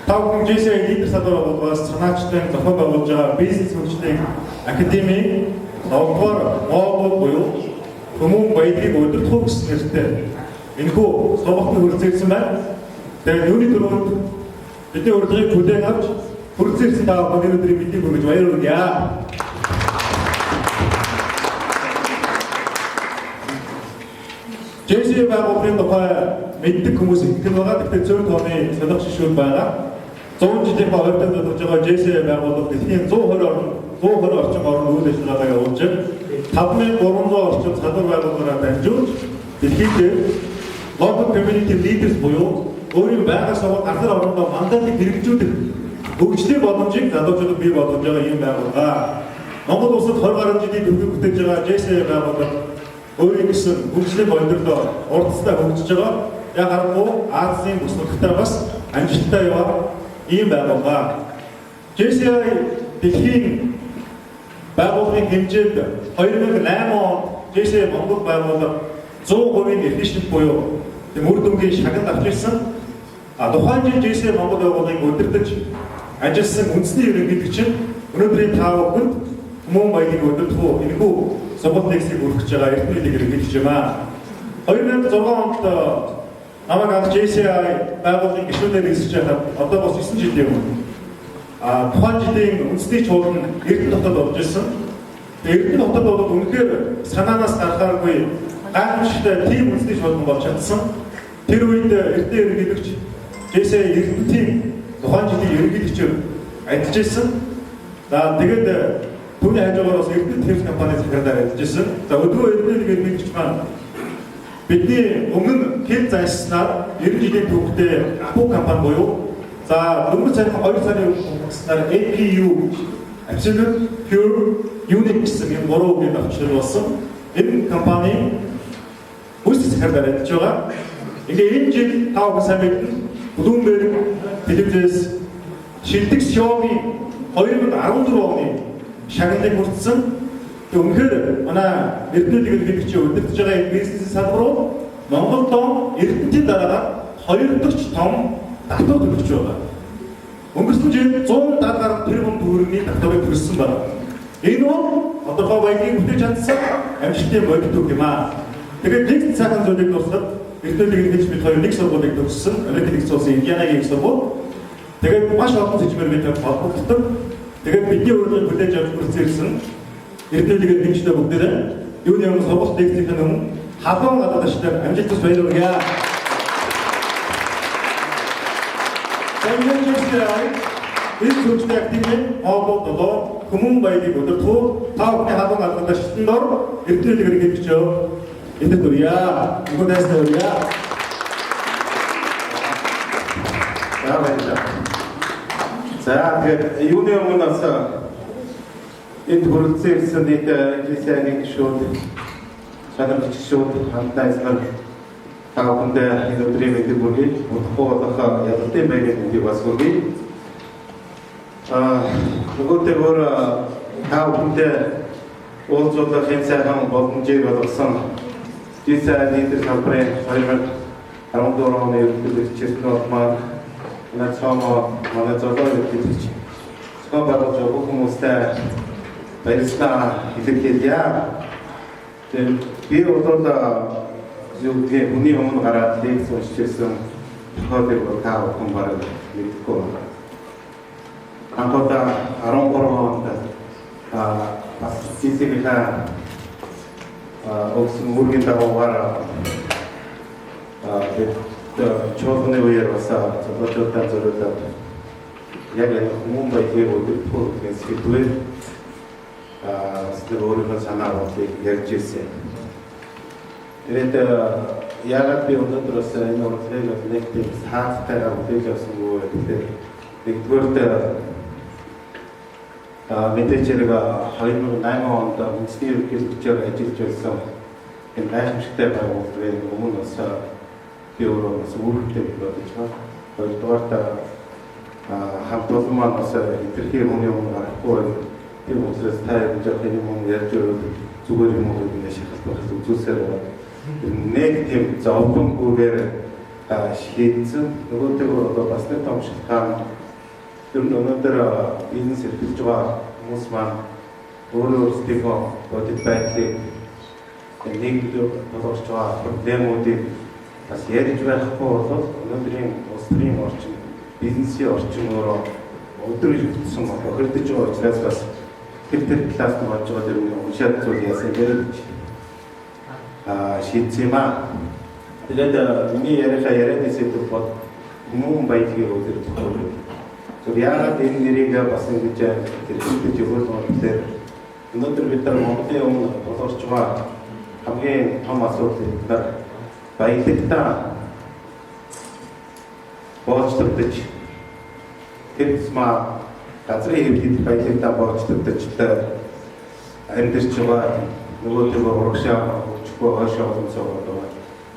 Тавхан JCI лидер салбар бас санаачтай зохион байгуулж байгаа бизнес хөгжлийн академи новгоор Монгол буюу Хүмүүн баялагийг удирдах гэсэн нэртэй энэхүү сургалтыг хүргэсэн байна. Тэгээд юуны төрөнд бидний урилгыг хүлээн авч хүргэсэн та бүхэн өнөөдрийн мэдээг хүргэж баярлалаа. JCI байгууллагын тухай мэддэг хүмүүс их байгаа. Гэхдээ зөв тооны сонирх шишүүд байгаа. 100 жилийн хугацаанд болж байгаа JCI байгууллага дэлхийн 120 орчим орнд үйл ажиллагаагаа явуулж 5300 орчим салбар байгууллагаараа дамжуулж дэлхийд local community leaders буюу өөрийн байгаль суваг газар орондоо мандатыг хэрэгжүүлэх хөгжлийн боломжийг залуучуудад бий болгож байгаа юм байгууллага. Монгол улсад 20 гаруй жилийн төвийг бүтээж байгаа JCI байгууллага өөрийн гэсэн хөгжлийн боловсролоо урдцтай хөгжиж байгаа. Яг харахгүй Азийн бүс нутагтаа бас амжилттай яваа ийм байгууллага. JCI дэлхийн байгууллагын хэмжээнд 2008 онд JCI Монгол байгууллага 100% efficient буюу үр дүнгийн шагнал авч ирсэн. Тухайн жил JCI Монгол байгууллагыг удирдах ажилласан үндэсний ерөнхийлөгч нь өнөөдрийн тав хүнд Хүмүүн баялагийг удирдах энэхүү сургалтыг өргөж байгаа эрдэнэлийг ерөнхийлж байна. 2006 онд намайг анх JCI байгууллагын гишүүнээр эсэж байхад одоо бас 9 жилийн өмнө тухайн жилийн үндэсний чуулган Эрдэнэ хотод болж ирсэн. Эрдэнэ хотод бол үнэхээр санаанаас гарахааргүй гайхамшигтай тийм үндэсний чуулган болж чадсан. Тэр үед Эрдэнэ ерөнхийлөгч JCI Эрдэнэтийн тухайн жилийн ерөнхийлөгчөөр ажиллаж ирсэн. Тэгээд түүний хажуугаар бас Эрдэнэ Тэвс компани захирлаар ажиллаж ирсэн. За өдгөө Эрдэнэ ерөнхийлөгч маань бидний өмнө хэд зайлшснаар 90 жилийн түүхтэй Апу компани буюу за өнгөрсөн сарын 2 сарын үеэр APU Absolute Pure Unique гэсэн юм 3 үгийг авчрал болсон. Энэ компани үүсгэж захирлаар ажиллаж байгаа. Ингээ энэ жил тав сайн мэднэ. Bloomberg телевизээс шилдэг Xiaomi 2014 оны шагналыг хүртсэн. Үнэхээр манай Эрдэнэ ерөнхийлөгч удирдах байгаа энэ бизнес салбар руу Монголдоо Эрдэнэтийн дараа 2 дахь том татвар төлөгч байгаа. Өнгөрсөн жил 170 гаруй тэрбум төгрөгийн татварыг төлсөн байна. Энэ нь тодорхой баялагийг бүтээж чадсан амжилтын бодит үг юм аа. Тэгээд нэг цагаан зүйлийг дуусгад Эрдэнэ ерөнхийлөгч бид хоёр нэг сургуулийг төгссөн. Америкийн нэгдсэн улсын Индианагийн их сургууль. Тэгээд маш олон сэжмэр бид холбогдсон. Тэгээд бидний өөрөөр бүтээж авч хүрсэн Эрдэнэгийн хэмжээ бүгдээрээ юуны өмнө сургалт лекцийн өмнө хаван гадаадчтай амжилттай баярлалаа. Энэ хөгжлийн активын Монголд Хүмүүн баялагийг удирдах та бүхний хаван гадаадчтанд Эрдэнэ ерөнхийлөгч энд төрья. Бүгдээс төрья. За тэгээд юуны өмнө энд хүрэлцэн ирсэн дэд JCI-ийн гишүүд санамж гишүүд хамтайснаар та бүхэндээ өнөөдрийн мэдээг хүргэе. Удахгүй болох ялалтын байрны мэдээг бас хүргэе. Нөгөөдөр та бүхэндээ уулзуулах энэ сайхан боломжийг олгосон JCI лидер салбарын 2014 оны ерөнхийлөгч маань Начамо манай золоо ерөнхийлөгч байгуулж байгаа хүмүүстэй баярлалаа хэлэхэд би одоо зөвхөн хүний өмнө гараад лекц уншижсэн тохиолдлыг та бүхэн бараг мэдгүй байна. Анхудаа 13 онд бас JCI-ийн өгсөн үргийн дагуугаар чуулганы үеэр бас залуучуудаа зориулаад яг Хүмүүн баялагийг удирдах гэсэн сэдвээр өөрийнхөө санаа бодлыг ярьж ирсэн. Тэгээд яагаад би өнөөдөр бас энэ урлагийг нэг тийм саалтайгаар үлээж авсангүй гэхээр нэгдүгээр мэдээж хэрэг 2008 онд үндэсний ерөнхийлөгчөөр ажиллаж байсан энэ гайхамшигтай байгууллагын өмнө бас би өөрөө бас үүрэгтэй бодож байгаа. Хоёрдугаар хамт олон маань бас илэрхий хүний өмнө гарахгүй тийм учраас та яг энэ юм ярьж өгөх зүгээр юм уу гэдэг шахалт байх үзүүлсээр байна. Нэг тийм зовлонгүйгээр шийдсэн нөгөөтэйгээр одоо бас нэг том шалтгаан ер нь өнөөдөр бизнес эрхэлж байгаа хүмүүс маань өөрөө өөрсдийнхөө бодит байдлыг нийгэмд тулгарч байгаа проблемуудыг бас ярьж байхгүй бол өнөөдрийн улс төрийн орчин бизнесийн орчин өөрөө өдөр иргэдсэн бохирдож байгаа учраас бас тэр талаас нь болж байгаа юм уншаад зүйл яасан гэж шийдсэн юм аа. Тэгээд миний ярианы сэдв бол хүмүүн баялагын өдөр тохиолдол. Зөв яагаад энэ нэрийг бас ингэж хэрэгжүүлж өгөх вэ гэхээр өнөөдөр бид нар Монголын өмнө тулгарч байгаа хамгийн том асуудал бид баялагтаа боолчлогдож тэр тусмаа газрын хэвлэлд баялагтаа боолчлогдож амьдарч байгаа нөгөөдөө урагшаа хөгжихгүй хойшоо өмсөөгд байгаа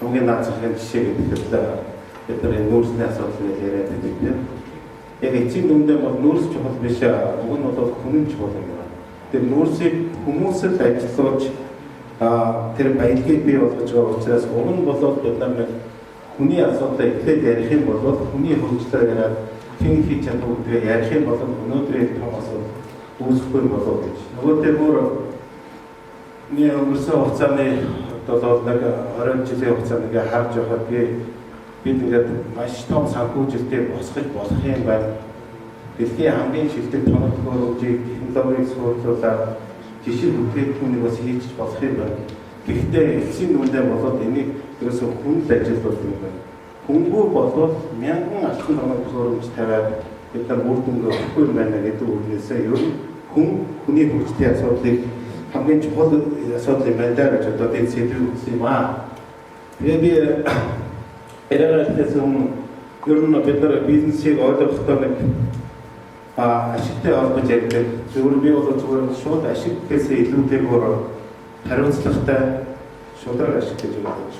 хамгийн наад захын жишээ гэдэг нь бид нар энэ нүүрсний асуудлыг яриад байдаг. Яг эцсийн дүндээ бол нүүрс чухал биш уг нь бол хүн чухал юм байна. Тэр нүүрсийг хүмүүсэл ажиллуулж тэр баялагийг бий болгож байгаа учраас уг нь болоод бид нар хүний асуудлыг эхлээд ярих юм бол хүний хөгжлөөр яриад хэн хийж чадах гэдгийг ярих юм бол өнөөдрийн том асуудал үүсэхгүй болов гэж. Нөгөөдөө бүр нэг өнгөрсөн хугацааны одоо нэг 20 жилийн хугацаанд харж байхад бид ингээд маш том санхүүжилтийг босгож болох юм байна. Дэлхийн хамгийн шилдэг тоног төхөөрөмжийг технологиг суулжуулаад жишээ бүтээгдэхүүнийг бас хийж болох юм байна. Гэхдээ эцсийн дүндээ болоод энийг ерөөсөө хүнд ажилуулдаг юм байна. Хүнгүй болоод мянган алхам тоног төхөөрөмж тавиад бид нар үр дүнгээ өгөхгүй юм байна гэдэг үгнээсээ ер нь хүний хөгжлийн асуудлыг хамгийн чухал асуудал юм байна гэж одоо энэ сэдвийг өгсөн юм аа. Тэгээд би эргэлтээс өмнө ер нь бид нар бизнесийг ойлгохдоо нэг ашигтай олгож ярьдаг. Зөвхөн би бол зөвхөн шууд ашиг гэхээсээ илүүтэйгээр хариуцлагатай шударга ашиг гэж бодож.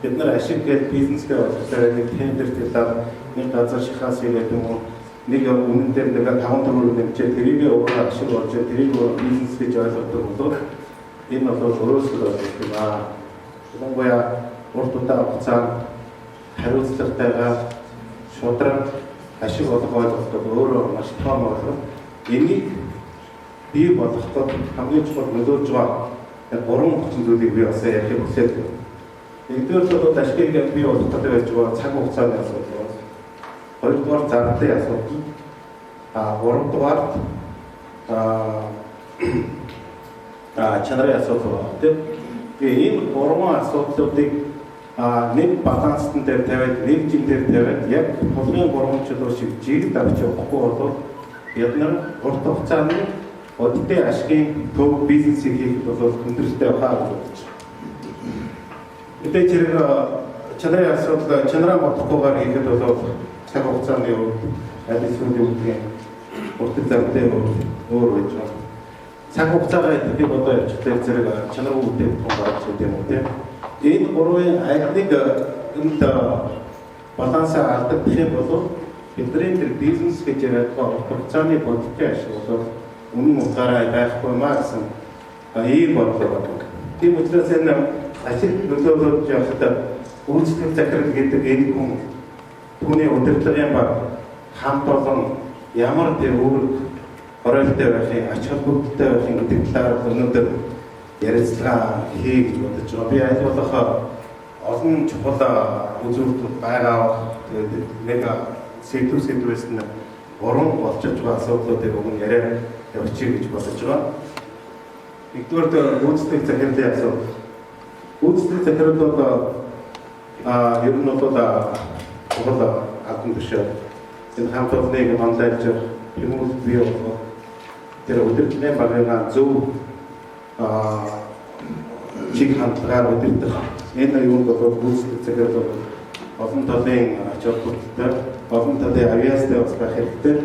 Бид нар ашиг гэж бизнесээ ойлгохоор нэг тендер төлөв нэг газар шихаас ирээд юм уу нэг үнэн дээр нэг 5 төгрөг нэмчээ тэрийг өөрөө ашиг болж тэрийг бизнес гэж ойлгодог бол энэ бол өөрөөсөө ойлгох юм аа. Тэгвэл урт удаан хугацаанд хариуцлагатайгаар шударга ашиг олох ойлголтод өөрөө маш том болох. Энийг бий болгоход хамгийн чухал нөлөөлж байгаа гурван хүчин зүйлийг би бас ярих хүсэж байна. Нэгдүгээр бол ашигыг бий болгоход байж байгаа цаг хугацааны асуудал. Хоёрдугаар зардалын асуудал. Гуравдугаар чанарын асуудал. Тэгээд энэ гурван асуудлуудыг нэг баланстан дээр тавиад нэг жин дээр тавиад яг холбооны гурванчлал шиг жиг давж явахгүй бол бид нар урт хугацаанд оддын ашигын төв бизнесийг хийх бол хүндрэлтэй хаа гэж бодож байна. Мэдээж хэрэг чанарын асуудал чанараа бодохгүйгээр хийхэд бол цаг хугацааны аль эсвэл үгтэй урт зардалтай өөр байж байна. Цаг хугацаагаа идэвхтэй бодоо явуулах зэрэг чанарын үгтэй гарч ирдэг юм уу тийм. Энэ гурвын аль нэг энд балансаа алдах юм бол бидний тэр бизнес гэж яриад байгаа хугацааны бодиттой ашиг бол үнэн утгаараа байхгүй маа гэсэн ийм бодлого байна. Тийм учраас энэ ашиг нөлөөлөж явахдаа үйлчлэг захирал гэдэг энэ хүн түүний удирдлагын баг хамт олон ямар тэр өөр оролтой байхын ач холбогдолтой байхын гэдэг талаар өнөөдөр ярилцлага хий гэж бодож байгаа. Би аль болох олон чухал үзүүлэлт байгаа. Тэгээд нэг сэдвээс нь гурван болчихж байгаа асуудлуудыг өгөн яриа явуучих гэж бодож байгаа. Нэгдүгээр гүйцэтгэх захирлын асуудал. Гүйцэтгэх захирал бол ер нь бол чухал албан тушаал. Энэ хамт олныг хандаж хүмүүс бий болох тэр удирдлагын багийн зөв чиг хандлагаар удирдах энэ юу бол гүйцэтгэх захирал олон талын ач холбогдолтой олон талын авиастай бас байх хэрэгтэй.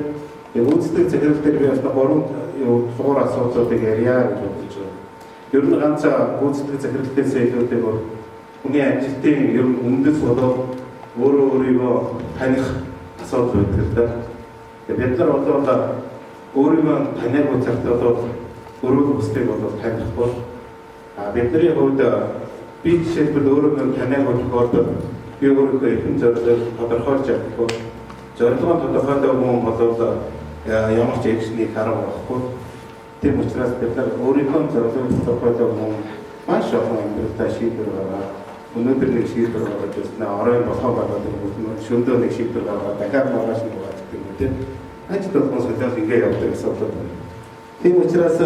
Гүйцэтгэх захирал дээр би бас гурван суур асуудлуудыг ярья гэж бодож байна. Ер нь ганц гүйцэтгэх захирлаас илүүтэй бол хүний ажилтны ер нь үндэс болоод өөрөө өөрийгөө таних асуудал байдаг. Бид нар бол өөрийгөө таних үзэгдэл өөрөө хүсдэг бол танихгүй. Бидний хувьд би жишээлбэл өөрийгөө таних болохоор би өөрийнхөө эрхэм зорилгыг тодорхойлж чадахгүй. Зорилгоо тодорхойлоогүй юм бол ямар ч экшнийг харах болохгүй. Тийм учраас бид нар өөрийнхөө зорилгыг тодорхойлоогүй маш олон амьдралдаа шийдвэр гаргаад өнөөдөр нэг шийдвэр гаргаж ирсэн. Оройн болохоо болоод ирсэн. Шөндөө нэг шийдвэр гаргаад дахиад маргааш нэг гаргаж ирсэн тийм. Ажил болгон солиод ингэ явдаг гэсэн үг байна. Тийм учраас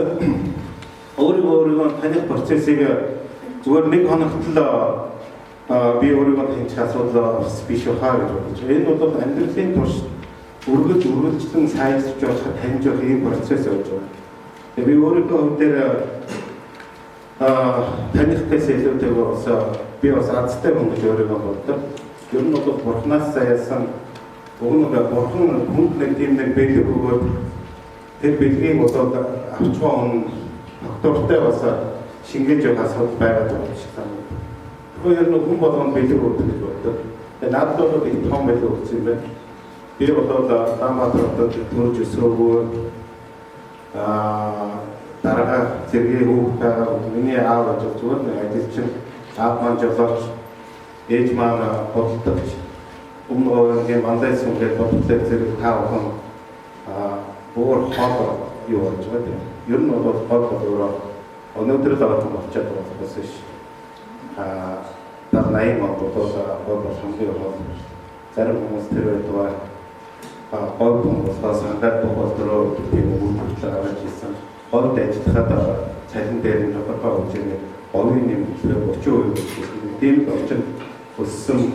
өөрийгөө таних процессыг зүгээр нэг хоногт л би өөрийгөө таних асуудал биш хаа гэж бодож. Энэ бол амьдралын турш үргэлжлэн сайжрж явах таньж явах ийм процесс явж байгаа. Тэгээ би өөрийнхөө хувьд таних илүүтэйгээр бас би бас азтай хүн гэж өөрийгөө боддог. Ер нь бол бурхнаас заяасан өгнөг бурхан хүнд нэг тийм нэг бэлэг өгөөд тэр бэлгийг болоод авч байгаа доктортой бас шингээж явах асуудал байгаад байгаа шиг санагдав. Тэгэхээр нэг хүн болгонд бэлэг өгдөг гэж боддог. Тэгээ надад бол их том бэлэг өгсөн юм байна. Би болоод Даамбатар хотод төрж өсрөөгөө дараа зэргийн хүүхдээ миний аав гэж зүгээр нэг ажилчин аав маань жолооч ээж маань бодлогч өмнөгийн мандайс үнгээд бодлогтой зэрэг таавхан өөр хол юу болж байгаа тийм. Ер нь бол өөрөө өнөөдөр л авах болчиход байгаа бас биш. Дараа 80 он бол хамгийн гол зарим хүмүүс тэр байдаг. Гол хүмүүс хандаад бодлоо тийм үйлдэл авч ирсэн. Голд ажиллахад цалин дээр нь тодорхой хэмжээний говийн нэмэлт 30% гэсэн тийм орчин өссөн.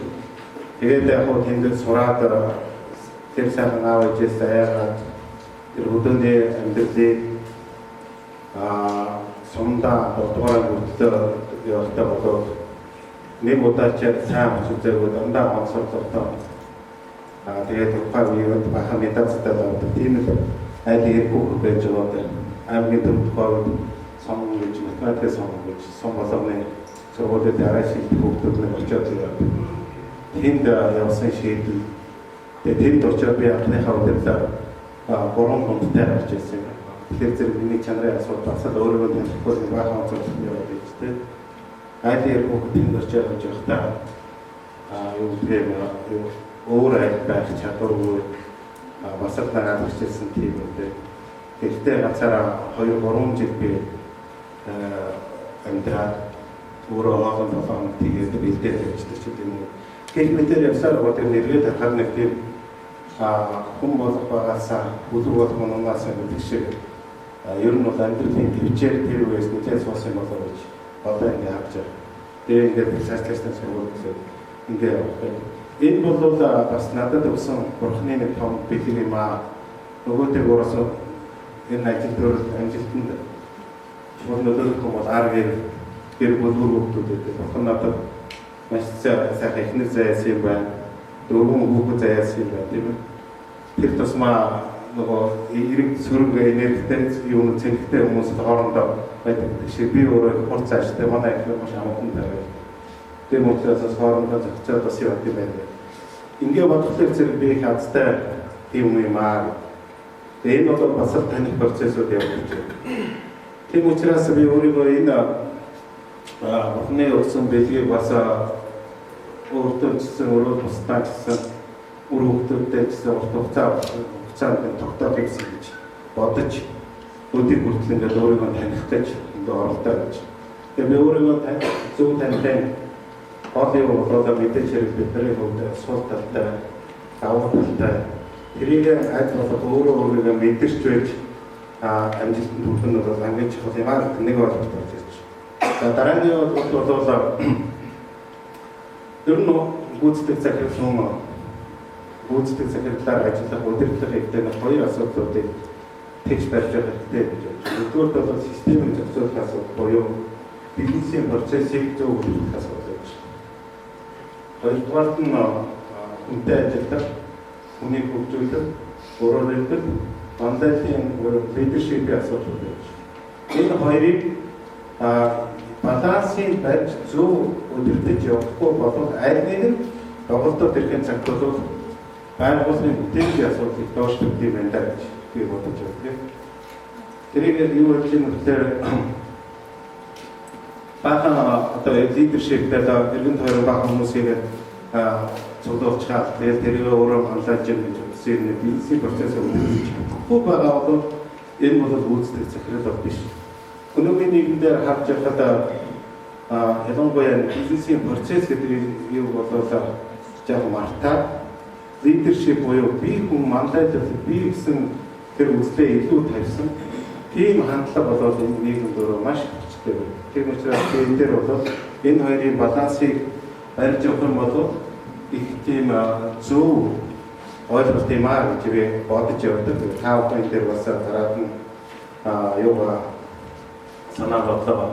Тэгээд яг хөө тэнд сураад тэр сайхан аав ээжээс аяагаад тэр хөдөөний амьдралыг сумдаа бодгороо бүрдээ явахтаа болоод нэг удаа ч сайн хүчтэйг дандаа онцлогдоо. Тэгээд тухайн үеэд бахан медацтай болоод тийм л айл ирэх байж байгаа. Аймгийн төвхөд сон гэж математикийн сон гэж сон болгоны сургуулиуд арай шилдэг хүүхдүүд нэг очиод тэнд явсан шийдэл. Тэгээд тэнд очиод би анхныхаа удирдлаар 3 хүнтэй гарч ирсэн. Тэгэхээр зэрэг миний чанарын асуудал бас л өөрийгөө танихгүй баахан онцлог яваад байж тээ. Айл ирэх хүүхд тэнд очиод явахдаа юу гэм өөр айл байх чадваргүй бас л нагаад ирсэн тийм үү. Гэхдээ ганцаараа 2-3 жил би амьдраад өөрөө хоолой болон тэгээд бэлдээд ажиллаж байгаа юм. Гэх мэтээр явсаар гоо тэр нэргээд харахад нэг тийм хүн болох багасаа бүлэг болох мөнөөс гэдэг шиг ер нь бол амьдралын төвчээр тэр үеэс нүдээ суусан болоо гэж одоо ингэ харж байгаа. Тэгээд ингээд цаашлаастай сургууль гэсэн ингэ явах юм. Энэ бол бас надад өгсөн бурхны нэг том бэлэг юм аа. Нөгөөдөө уураас энэ ажилтнууд амжилтанд өнөөдөр хүмүүс аргэр гэр бүл хүмүүстэй бурхан надад маш сайхан ихнэр заяасан юм байна. Дөрвөн хүүхэд заяасан юм байна тийм үү. Тэр тусмаа нөгөө эрэг сөрөг энергитэй юм цэнхтэй хүмүүстэй хоорондоо байдаг шиг би өөрөө хурц цааштай манай их маш амтан тавиад тэр хүмүүсээс хоорондоо зохицоод бас яваад юм байна. Ингээ бодлоор зэрэг би их азтай тийм юм аа. Энэ бол бас таних процессыг явуулж байна. Тийм учраас би өөрийгөө энэ бурхны өгсөн бэлгийг бас өөртөө чсэн өөрөө тусдаа чсэн үр хөвгтөдтэй чсэн хугацаанд тогтоох гэсэн гэж бодож өдөр хүртэл ингээд өөрийгөө таних гэж ингээд оролдоо гэж. Тэгээ би өөрийгөө зөв таньтай олон юм болоод мэдээж хэрэг бидний хувьд сул талтай давуу талтай тэрийг аль болох өөрийгөө мэдэрч байж амжилтанд хүрэх нь бол хамгийн чухал юм аа нэг ойлголт болж байна. За дараагийн бол ер нь гүйцэтгэх захирлаар ажиллах удирдлага хэвтэх хоёр асуудлуудыг тэгж барьж байгаа хэрэгтэй гэж байна. Нэгдүгээр бол системийн зохицуулах асуудал буюу бизнесийн процессыг зөв хөгжүүлэх асуудал гэж байна. Хоёрдугаарт нь хүнтэй ажиллах, хүнийг хөгжүүлэх, өөрөөр мандатын лидершипийн асуудал гэж байна. Энэ хоёрыг балансын барьж зөв удирдах явахгүй бол аль нэг нь тоглолтод ирэхин цагт бол байгууллагын бүтээлийн асуудлыг доошдог юм байна гэж би бодож байна. Тэрийг юу гэж юм гэхээр бахан одоо лидершиптэй иргэн тойрон бахан хүмүүсийг цуглуулж чад тэгээд тэрийг өөрөө хандлаж ийн гэж үзсэн нэг бизнесийн процесс үүсгэж чадахгүй байгаа бол энэ бол гүйцэтгэх захирал биш. Өнөөгийн нийгэмдэр харж байхад ялангуяа бизнесийн процесс гэдэг юу болоод яг мартаа лидершип буюу би хүн манлайлал би гэсэн тэр үзлээ илүү тавьсан тийм хандлага болоод энэ нийгэмд өөрөө маш хүчтэй байна. Тийм учраас энэ дээр бол энэ хоёрын балансыг барьж явах юм бол их тийм зөв ойлголт юм аа гэж би бодож явдаг. Та бүхэн дээр бас дараад нь юу санаа бодлого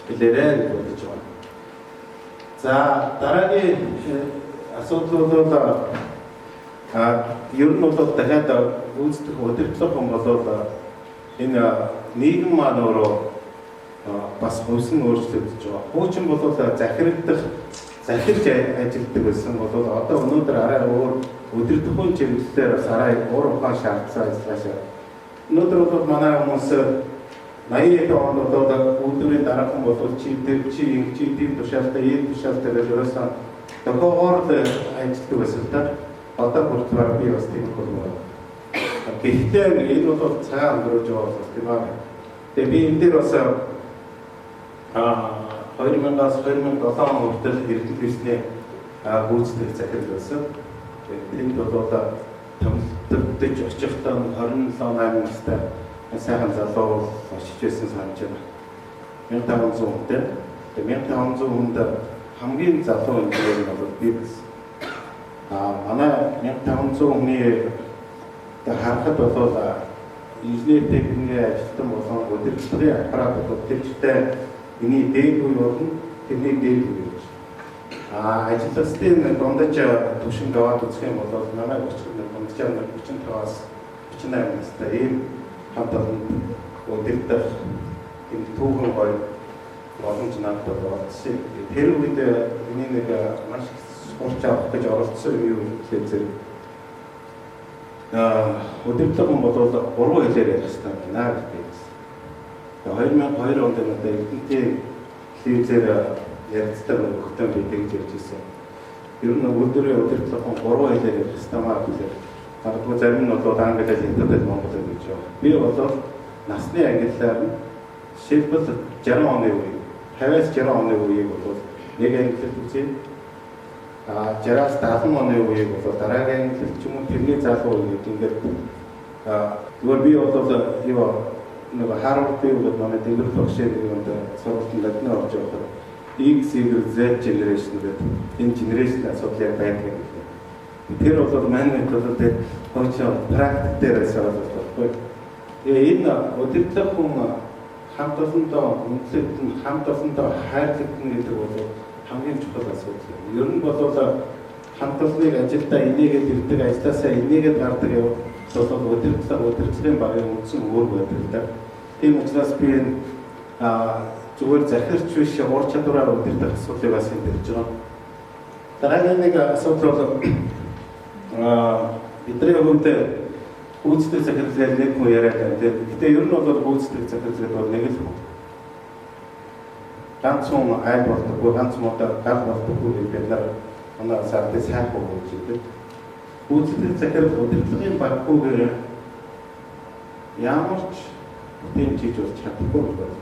хэлээрэй гэж бодож байна. За дараагийн асуудал бол ер нь бол дахиад гүйцэтгэх удирдлага юм бол энэ нийгэм маань өөрөө бас хөвсөн өөрчлөгдөж байгаа. Хуучин бол захирагдах захирж ажилладаг байсан бол одоо өнөөдөр арай өөр удирдахын чиглэлээр бас арай өөр ухаан шаардсан ажиллашаа. Өнөөдөр бол манай хүмүүс 80 онд бол өдрийн дараахан бол чи тийм тушаалтай ийм тушаалтай гэж өөрөөсөө тохиогоор ажилладаг байсан та. Одоо бүрдгээр би бас тийм хөлбөр. Гэхдээ энэ бол цагаан өнгөрөөж байгаа бас тийм аа. Тэгээ би энэ дээр бас 2000-аас 2007 он хүртэл эрдэнэ бизнесний гүйцэтгэх захирал байсан. Энд бол төвлөрдөж очихдоо 27-8 настай сайхан залуу очиж байсан санаж байна. 1500 хүнтэй. Тэгээ 1500 хүнд хамгийн залуу инженер нь бол би байсан. Манай 1500 хүний харахад бол инженер техникийн ажилтан болон удирдлагын аппарат бол тэрчтэй миний дээд үе болно, тэрний дээд үе гэж. Ажилтнуудын дундаж түвшин аваад үзэх юм бол манай дундаж 35-аас 38 настай ийм хамтан удирдах энэ түүхэн гоё боломж надад болсон. Тэр үед миний нэг маш сурч авах гэж оролцсон юм хэлээ. Удирдлага нь бол 3 хэлээр ярих хэрэгтэй байна гэж би хэлсэн. 2002 онд надад эрдэнтийн телевизээр ярилцдаг өгтөн би тэгж ярьж ирсэн. Ер нь өдрийн удирдлага нь 3 хэлээр ярих хэрэгтэй маа гэхээр магадгүй зарим нь бол англиар интернет монгол гэж байна. Би бол насны ангиллаар шилбэл 60 оны үе 50-аас 60 оны үеийг бол нэг ангиллаар үзье. 60-аас 70 оны үеийг бол дараагийн ангиллал ч юм уу тэрний залуу үеийг ингээд зүгээр би бол юу нэг Харвардын үед манай дэглэл багшийн юунд сургалтанд ладны орж явахад X, Y, Z generation гэдэг энэ генерашн асуудал байдаг юм. Тэр бол манайд бол тэр хойчоо практик дээрээс болчихгүй. Тэгээ энэ удирдлага хүн хамт олондоо үнэлэлт нь хамт олондоо хайрлагдана гэдэг бол хамгийн чухал асуудал. Ер нь бол хамт олныг ажилдаа энийгээд ирдэг ажилласаа энийгээд гардаг явах бол удирдлагын багийн үндсэн үүрэг байдаг. Тийм учраас би энэ зүгээр захирч биш ур чадвараар удирдах асуудлыг бас энэ дэрж байгаа. Дараагийн нэг асуудал бол бидний хувьд гүйцэтгэх захирлыг нэг хүн яриад байна. Гэхдээ ер нь бол гүйцэтгэх захирлыг бол нэг л хүн. Ганц хүн айл болдоггүй, ганц модоор гал болдоггүй гэж бид нар манай сард сайхан болж байдаг. Гүйцэтгэх захирал удирдлагын баггүйгээр ямар ч тийм чийж болж чадахгүй болж байна.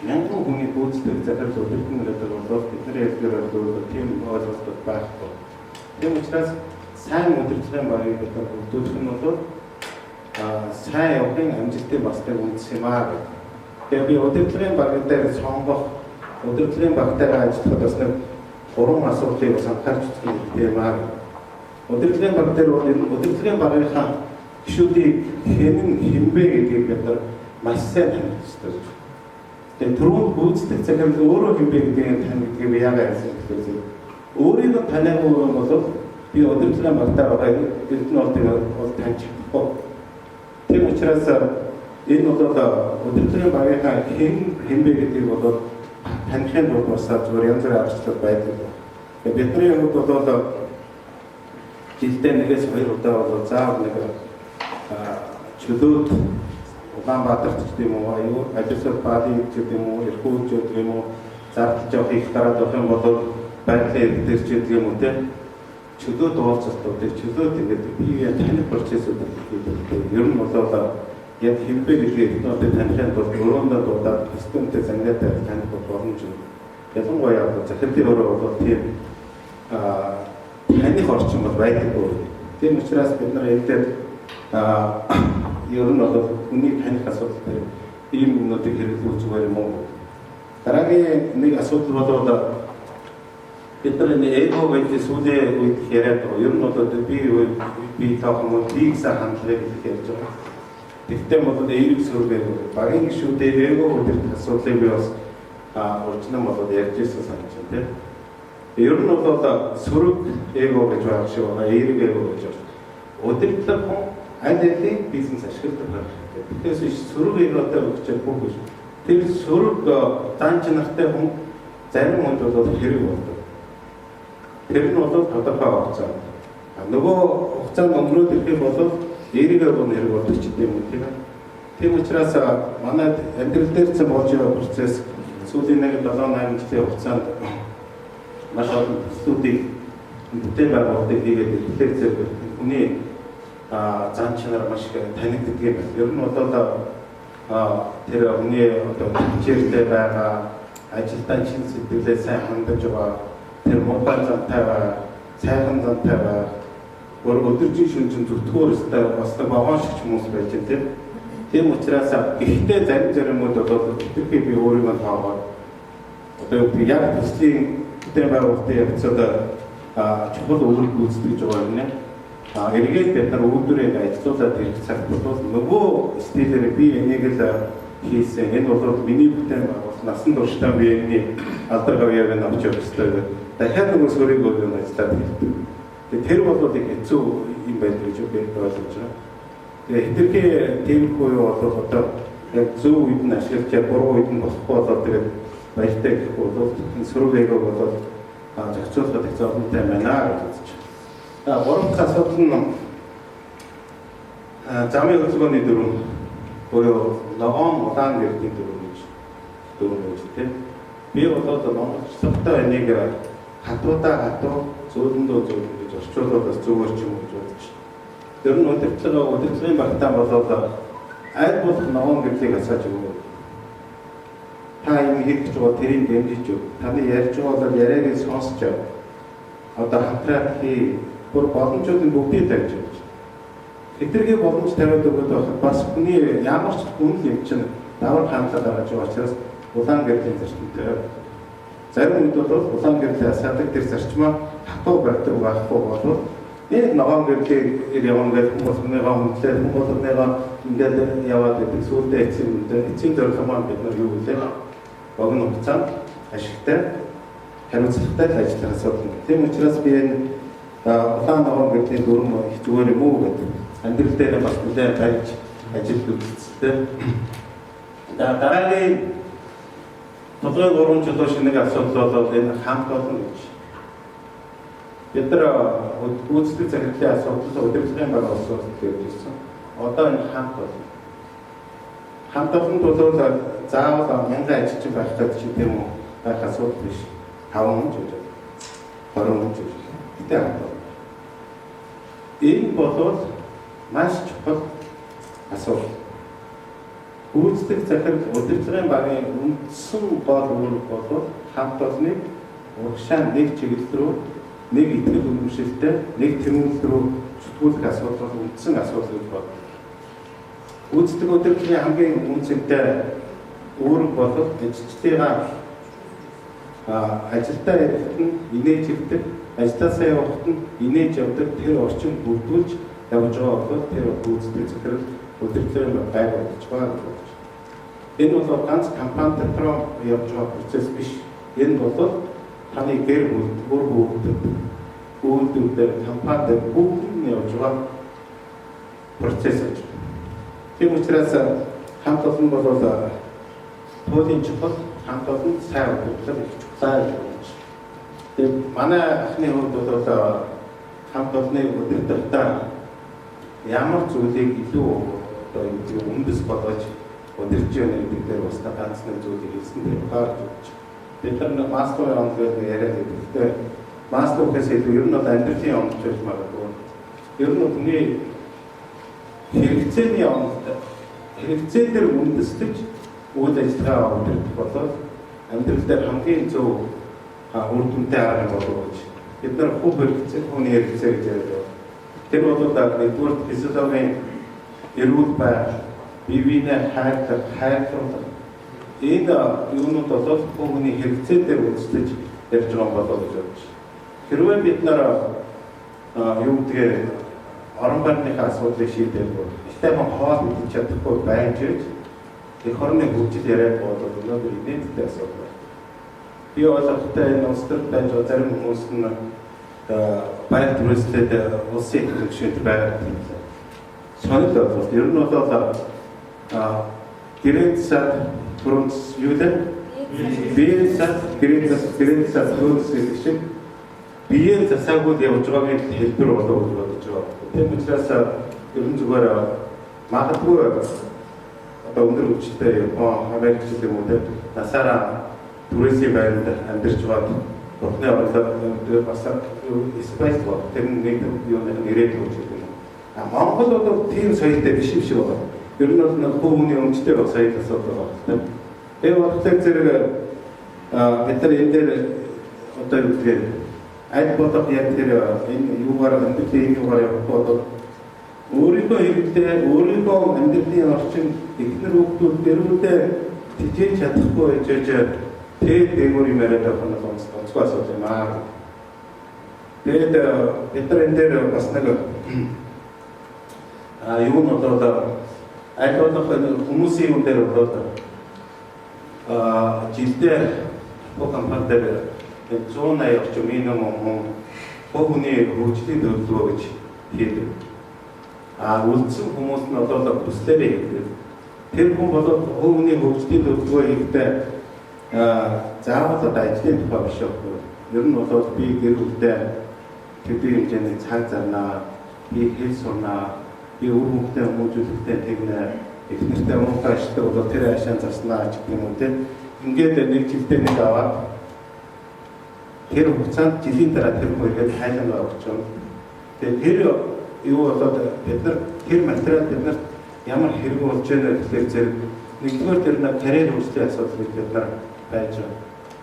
Мянган хүний гүйцэтгэх захирал удирдах гэдэг бол бидний хэлбэрээр бол тийм ойлголт байхгүй. Тийм учраас сайн удирдлагын багийг бүрдүүлэх нь бол сайн явахын амжилтын бас нэг үндэс юм аа гэдэг. Тэгээ би удирдлагын баг дээр сонгох, удирдлагын багтайгаа ажиллахад бас нэг 3 асуудлыг бас анхаарч үзэх юм аа. Удирдлагын баг дээр бол удирдлагын багийнхаа гишүүдийг хэмбэ гэдгийг бид нар маш сайн таних ёстой. Тэгээ түрүүнд гүйцэтгэх захирал өөрөө хэмбэ гэдгийг таних би яагаад хэлсэн гэхээр өөрийг нь таних юм бол би удирдлагын багтаа байгаа эрдэнэ бол таньж чадахгүй. Тийм учраас энэ бол удирдлагын багийнхаа хэмбэ гэдгийг бол танихын тулд бас зүгээр янз бүрийн аргачлал байдаг. Тэгээ бидний хувьд бол жилдээ нэгээс 2 удаа бол заавал нэг чөлөөт Улаанбаатарт ч гэдэм үү, Ажил Баалын ч гэдэм үү, Ирхүүж ч гэдэм үү, зардалж явах их гараад явах юм бол байгалийн дээр ч гэдэг юм уу те чөлөө дуулцалтууд чөлөө тэгээд бие таних процессыг хийдэг. Ер нь бол яг хэмбэ гэдэг одоо таних бол өрөөндөө дуудаад системтэй зангаатай таних боломж юм. Ялангуяа захирлын өрөө бол тийм таних орчин бол байдаггүй. Тийм учраас бид нар энэ дээр ер нь бол хүний таних асуудал ийм юмнуудыг хэрэглэх зүгээр юм уу? Дараагийн нэг асуудал бол бид нар энэ эго гэдэг сүүлийн үед яриад байгаа. Ер нь бол би та хүмүүс бийг сайн хандлагыг ярьж байгаа. Тэгтээ бол эерэг сүргээр багийн гишүүдээ эго гэдэг асуудлыг би бас урьдчилан бол ярьж ирсэн санаж байна тийм. Ер нь бол сөрөг эго гэж байгаа шиг байна. Эерэг эго гэж байна. Удирдлага хүн аль алийг бизнес ашигладаг байна. Тэгээс сөрөг эготой өгч бүх биш. Тэр сөрөг дан чанартай хүн зарим хүнд бол хэрэг болдог. Тэр нь бол тодорхой хугацаа. Нөгөө хугацаанд өнгөрөөд ирэхэд бол эерэг эго хэрэг болдог ч юм уу тийм ээ. Тийм учраас манай амьдрал дээр ч болж байгаа процесс сүүлийн 7-8 жилийн хугацаанд маш олон төслүүдийг бүтээн байгуулалтыг хийгээд ирэхээр зэрэг хүний зан чанар маш их танигддаг юм байна. Ер нь бол тэр хүний одоо хичээлтэй байгаа ажилтан чин сэтгэлээ сайн хандаж байгаа тэр муухай зантай байгаа сайхан зантай байгаа өдөржин шүнжин зүтгэр өстэй бас багаан шиг хүмүүс байж байгаа тийм учраас гэхдээ зарим юмуд бол итгэхгүй би өөрийгөө таагаад одоо яг төслийн бүтээн байгуулалтын явцад чухал үүрэг гүйцэтгэж байгаа юм нэ. Эргээд бид нар өвдөрийг ажиллуулад ирэх цагт бол нөгөө стилээр би энийг л хийсэн. Энэ бол миний бүтээн байгуулалт насан туршдаа би энэ алдар гавьяаг нь авч явах хэрэгтэй. Дахиад нөгөө сөрийг өөрөөр ажиллаад хэлдэг. Тэр бол их хэцүү юм байна гэж би ойлгож байна. Тэгээ хэтэрхий тиймхүү юу бол одоо яг зөв үед нь ашиглаж буруу үед нь болохгүй болоод тэгээд баяртай гэх бол энэ сөрөг эго бол зохицуулахад их зовлонтой байна гэж үзэж байна. Гурав дахь асуудал нь замын хөдөлгөөний дүрм буюу ногоон удаан гэрдийн дүрм гэж тийм. Би бол монголчуудаа энийг хатуудаа хатуу зөөлөндөө зөөлөн гэж орчуулаад бас зүгээр ч юм уу гэж бодож байна. Тэр нь удирдлагын багтаа болоод аль болох ногоон гэрдийг асааж өгөө. Та юм хийж байгаа тэрийг дэмжиж өг. Таны ярьж байгаа бол яриаг сонсож ав. Одоо хамтраа хий бүр боломжуудын бүгдийг тавьж өгч. Эдгэргийн боломж тавиад өгöd байхад бас хүний ямар ч хүн юм чинь давар хандлага гаргаж байгаа учраас улаан гэрлийн зарчимтай. Зарим үед бол улаан гэрлийн асаадаг тэр зарчмаа хатуу барьдаг байхгүй болов нэг ногоон гэрлийн явангаад хүмүүснийгаа хүндлээ хүмүүснийгаа ингээд яваад байдаг сүлдээ эцсийн зорилго маань бид нар юу вэ? Богино хугацаанд ашигтай хариуцлагатай ажиллах асуудал. Тийм учраас би энэ улаан ногоон гэрлийн дүрм их зүгээр юм уу гэдэг амьдрал дээр бас нэлээд байж ажил үзэлцтэй. Дараагийн тодорхой 3 жилийн шинэ асуудал бол энэ хамт олон гэж. Бид нар гүйцэтгэх захирлын асуудал удирдлагын баг асуудал гэж хэлсэн. Одоо энэ хамт олон. Хамт олонд бол заавал 1000 ажилчин байх гэдэг ч юм уу байх асуудал биш. 5 хүн ч гэж. 20 хүн ч гэж. Гэтэ хамт олон. Энэ бол маш чухал асуудал. Гүйцэтгэх захирал удирдлагын багийн үндсэн гол үүрэг бол хамт олоныг урагшаа нэг чиглэл рүү нэг итгэл үнэмшилтэй нэг тэмүүлэл рүү зүтгүүлэх асуудал үндсэн асуудал гэж байна. Гүйцэтгэх удирдлагын хамгийн үнцэнтэй үүрэг бол ажилчдынхаа ажилдаа явахад нь инээж явдаг, ажилласаа явахад нь инээж явдаг тэр орчин бүрдүүлж явж байгаа бол тэр гүйцэтгэх захирал удирдлагын баг болж байгаа гэж байна. Энэ бол ганц компани дотроо явж байгаа процесс биш. Энэ бол таны гэр бүл үйлдвэрлэлээр компанид бүгд нь явж байгаа процесс гэж. Тийм учраас хамт олон бол туулийн чухал хамт олон сайн удирдлага их чухал гэж байна. Тэгээд манай анхны хувьд бол хамт олонны удирдлагатаа ямар зүйлийг илүү одоо үндэс болгож удирж яана гэдэг дээр бас ганц нэг зүйлийг хэлсэн дээр гарч ирж байна. бид нар Масловын онол гэдэг яриад байдаг. Тэгэхээр Масловээс илүү ер нь амьдралын онол гэж магадгүй. Ер нь хүний хэрэгцээний онолд хэрэгцээ дээр үндэслэж үйл ажиллагаа удирдах болоод амьдрал дээр хамгийн зөв үр дүнтэй арга болов гэж бид нар бүх хэрэгцээ хүний хэрэгцээ гэж ярьдаг. Тэр бол нэгдүгээр физиологийн эрүүл байх, бие биенээ хайрлах энэ юунууд бол хүний хэрэгцээ дээр үндэслэж ярьж байгаа болов гэж бодож. Хэрвээ бид нар юу гэдгийг орон байрныхаа асуудлыг шийдэх бол ихтэйхэн хоол идэж чадахгүй байж эх орны хөгжил яриад бодвол өнөөдөр эднийтэй асуудал байна. Би олонхтой энэ улс төр байж байгаа зарим хүмүүс нь баяр түрээслээд улсын төлөвшөлт байгаад байна. Сонирхол бол ер нь бол гэрээнд сад түрүүнд юу вэ? Биеийн сад гэрээнд сад түрүүнд шиг биеийн засаагүй явж байгаагийн хэлбэр болов гэж бодож байгаа. Тийм учраас ер нь зүгээр магадгүй одоо өндөр хүчтэй Япон, Америк гэх юм уу те насаараа түрээсийн байранд амьдарч байгаа бурхны орлоо бас спайс бол тэр нэг юу нэрээд өгч байгаа. Монгол бол тийм соёлтой биш юм шиг байна. Ер нь бол хүмүүний өмчтэй байх соёл асуудал байна. Тэгээ бодлоо зэрэг бид нар энэ дээр одоо юу гэдэг аль болох яг тэр энэ юугаар амьдралын юугаар явах бол өөрийнхөө хэрэгтэй өөрийнхөө амьдралын орчин эхнэр хүүхдүүд дөрвөдөө тижээж чадахгүй байж дээгүүр юм яриад байгаа нь онцгой асуудал юм аа. Тэгээд бид нар энэ дээр бас нэг юу нь одоо аль болох хүмүүсийн юм дээр болоод жилдээ компани дээр 180 орчим минимум хүний хөгжлийн төлөвлөгөө гэж хийдэг. Үлдсэн хүмүүс нь одоо бүслээрээ хийдэг. Тэр хүн бол хүний хөгжлийн төлөвлөгөө хийхдээ заавал ажлын тухай биш байхгүй. Ер нь бол би гэр бүлдээ төдий хэмжээний цаг зарнаа, би хэл сурнаа, би үр хөвгтэй хүмүүжүүлэхтэй тэгнэ, эхнэртэй муухай ашигтай бол тэр ашаан заснаа гэх юм уу те. Ингээд нэг жилдээ нэг аваад тэр хугацаанд жилийн дараа тэр хоёрыг хайлан авч байгаа. Тэгээд тэр юу болоод бид нар тэр материал биднэрт ямар хэрэг болж байна гэхлээр зэрэг нэгдүгээр тэр нэг карьер хөгжлийн асуудал бид нар байж байгаа.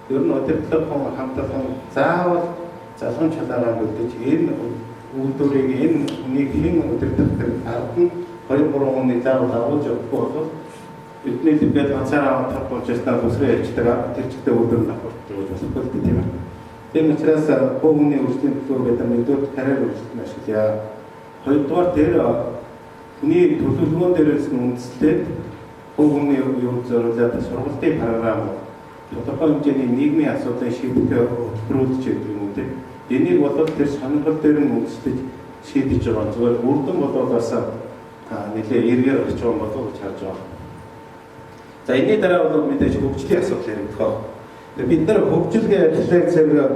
Ер нь өдөртлөг хамтлагын заавал залгын чалаагаар үлдэж энэ үйлдвэрийг энэ хүнийг хэн өдөртөх тэр ард нь 2-3 хүний заавал агуулж явахгүй бол бидний тэгээд ганцаараа авах болж яснаа төсрөө ярьждаг тэр чигтээ өдөр нь авах гэж болохгүй тийм ээ. Тийм учраас хүмүүний хөгжлийн төлөв бид нар нэгдүгээр карьер хөгжлөлт ашиглая. Хоёрдугаар дээр хүний төлөвлөгөөн дээрээс нь үндэслээд хүмүүний юу зориулаад сургалтын програм тодорхой хэмжээний нийгмийн асуудлыг шийдэхээ хөтөлбөрүүлж байгаа юм үү. Энийг бол тэр сонирхол дээр нь үндэслэж шийдэж байгаа. Зүгээр үрдэн болоод бас нэлээ эргээр орж байгаа болов гэж харж байгаа. За энэний дараа бол мэдээж хөгжлийн асуудал яригдах. Бид нар хөгжилгээ ажиллах зэрэг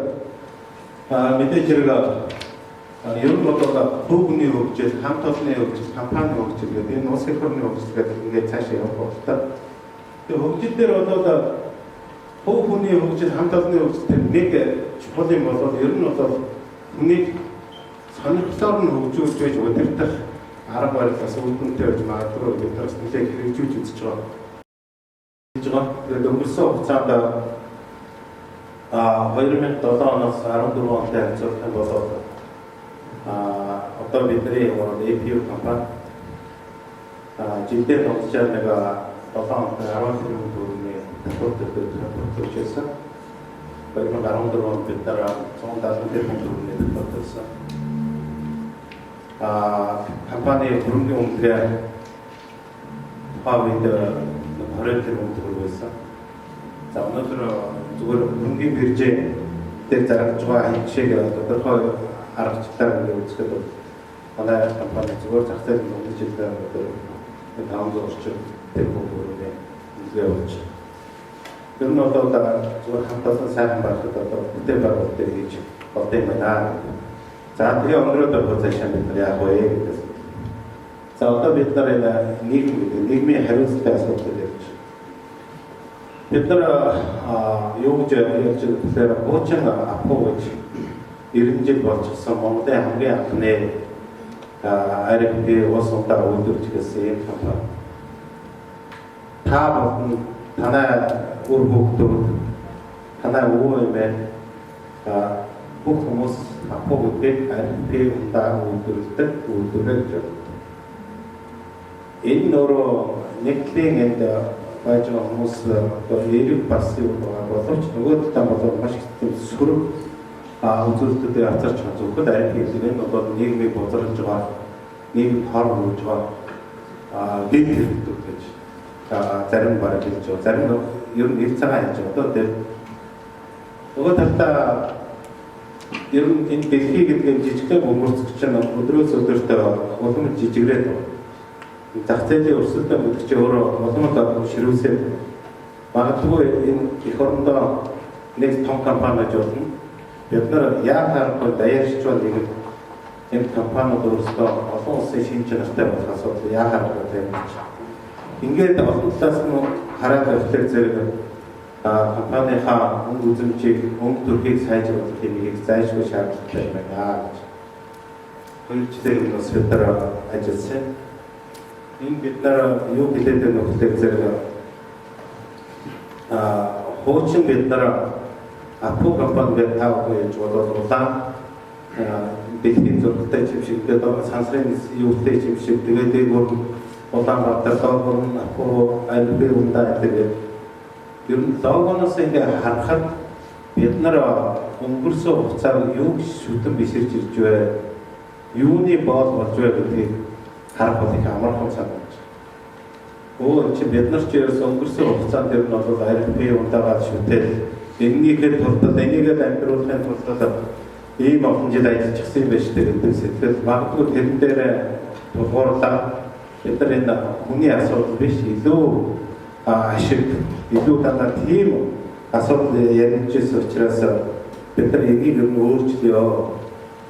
мэдээж хэрэг ер нь бол хүүхний хөгжил, хамт олонны хөгжил, компани хөгжил гэдэг энэ улс орны хөгжил гэдэг ингээд цаашаа явах болтой. Тэгээ хөгжил дээр бол хүүхний хөгжил, хамт олонны хөгжил нэг чухал юм болоод ер нь бол хүнийг сонирхлоор нь хөгжүүлж байж удирдах арга барил бас үлдэнтэй байж магадгүй гэдэг бас нэлээд хэрэгжүүлж үзэж байгаа. Тэгээд өнгөрсөн хугацаанд 2007 оноос 14 онтой харьцуулах юм бол одоо бидний APU компани жилдээ томчаар нэг 7 онтой 10 тэрбум төгрөгийн төлөвлөлт хийсэн. 2014 онд бид нар 170 тэрбум төгрөгийн төлөвлөлт хийсэн. Компани хөрөнгөний үнэхээр хавьд 20 тэрбум төгрөг байсан. За өнөөдөр зүгээр хөрөнгөний биржээ дээр зарагдж байгаа хэмжээг тодорхой аргачлалаар үзэхэд бол манай компани зүгээр зах зээл өндөр жилдээ 500 орчим тэрбум төгрөгийн нөлөө болж. Тэр нь одоо зүгээр хамтдаа сайхан байхад одоо бүтээн байгуулалт дээр хийж болтой юм байна. За тэгээ өнөөдөр цаашаа бид нар яах вэ гэдэг. За одоо бид нар энэ нийгмийн хариуцлагын асуудал ярьж. бид нар юу гэж ярьж байгаа хуучин апо гэж 90 жил болчихсон Монголын хамгийн анхны RFP улс ундаа үйлдвэрлэж гэсэн энэ компани. Та болон танай үр хүүхдүүд, танай өвөө эмээ бүх хүмүүс апо гэдэг RFP ундаа үйлдвэрлэдэг үйлдвэрлэж байна. Энэ нөрөө нэгдлийн энд байж байгаа хүмүүс эрэг бас юу боловч нөгөө талаа бол маш их сөрөг үзүүлэлтүүдээр ацаарч байгаа зөвхөн арай хэлсэн энэ бол нийгмийг бузруулж байгаа нийгэм хор хөөж байгаа дэд хэрэгтүүд гэж зарим бараг хэлж байгаа зарим ер нь их цагаан хэлж байгаа одоо нөгөө талаа ер нь энэ дэлхий гэдэг нь жижигхэн бөмбөрцөгч нь өдрөөс өдөрт улам жижигрээд байна. Зах зээлийн өрсөлдөөн гэдэг чинь өөрөө улам ширүүсээ магадгүй энэ эх орондоо нэг том компани болно. Бид нар яахаар даяарч бол энэ компаниуд өөрсдөө олон улсын шинж чанартай болох асуудал яахаар гэдэг юм. Ингээд олон талаас нь хараад байхлаар зэрэг компанийнхаа өнгө үзэмжийг өнгө төрхийг сайжруулах хэмжээг зайлшгүй шаардлагатай байна гэж. Хоёр жилийн өмнөөс бид нар ажилласан. Энэ бид нар юу хэлээд байгаа нөхцөл зэрэг хуучин бид нар апо компани таах гэж бодоод улаан дэлхийн зургтай чимшигтэй сансрын юутай чимшиг тэгээд дээгүүр Улаанбаатар доогор апо альбэ ундаа гэдэг ер нь логоноос ингээ харахад бид нар өнгөрсөн хугацааг юу шүтэн биширж ирж вэ? Юуны боол болж вэ гэдгийг харах бол их амархан санагдаж байна. Чи бид нар ч өнгөрсөн хугацаанд ер нь бол RFP ундаагаа шүтэл энийгээ тулдал энийгээ амжруулахын тулд ийм олон жил ажиллажсэн юм байна шүү дээ гэдэг сэтгэл магадгүй тэрэн дээр тулгуурлаа бид нар энэ хүний асуудал биш илүү ашиг илүү дандаа тийм асуудал яригдчихсэн учраас бид нар энийг ер нь өөрчлөё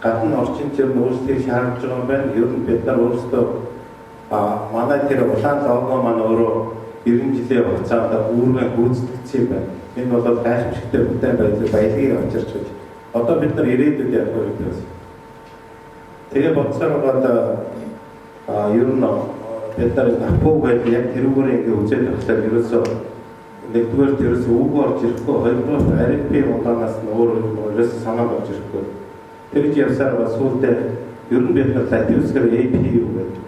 гадны орчинд ер нь өөрчлөлтийг шаардж байгаа юм байна. Ер нь бид нар өөрсдөө манай тэр улаан лого маань өөрөө 90 жилийн хугацаанд үүргээ гүйцэтгэсэн юм байна. Энэ бол гайхамшигтай бүтээн байдлыг баялагийг авчирч байна. Одоо бид нар ирээдүйд явах хэрэгтэй. Тэгээ бодсоор байгаа ер нь бид нар апо гэдэг яг тэрүүгээр ингээ үзээд байхлаар ерөөсөө нэгдүгээр тэрээс үг орж ирэхгүй хоёрдугаар RFP удаанаас нь өөрөөс санаа болж ирэхгүй. Тэгж явсаар бас сүүлдээ ер нь бид нар латинскээр APU гэдэг.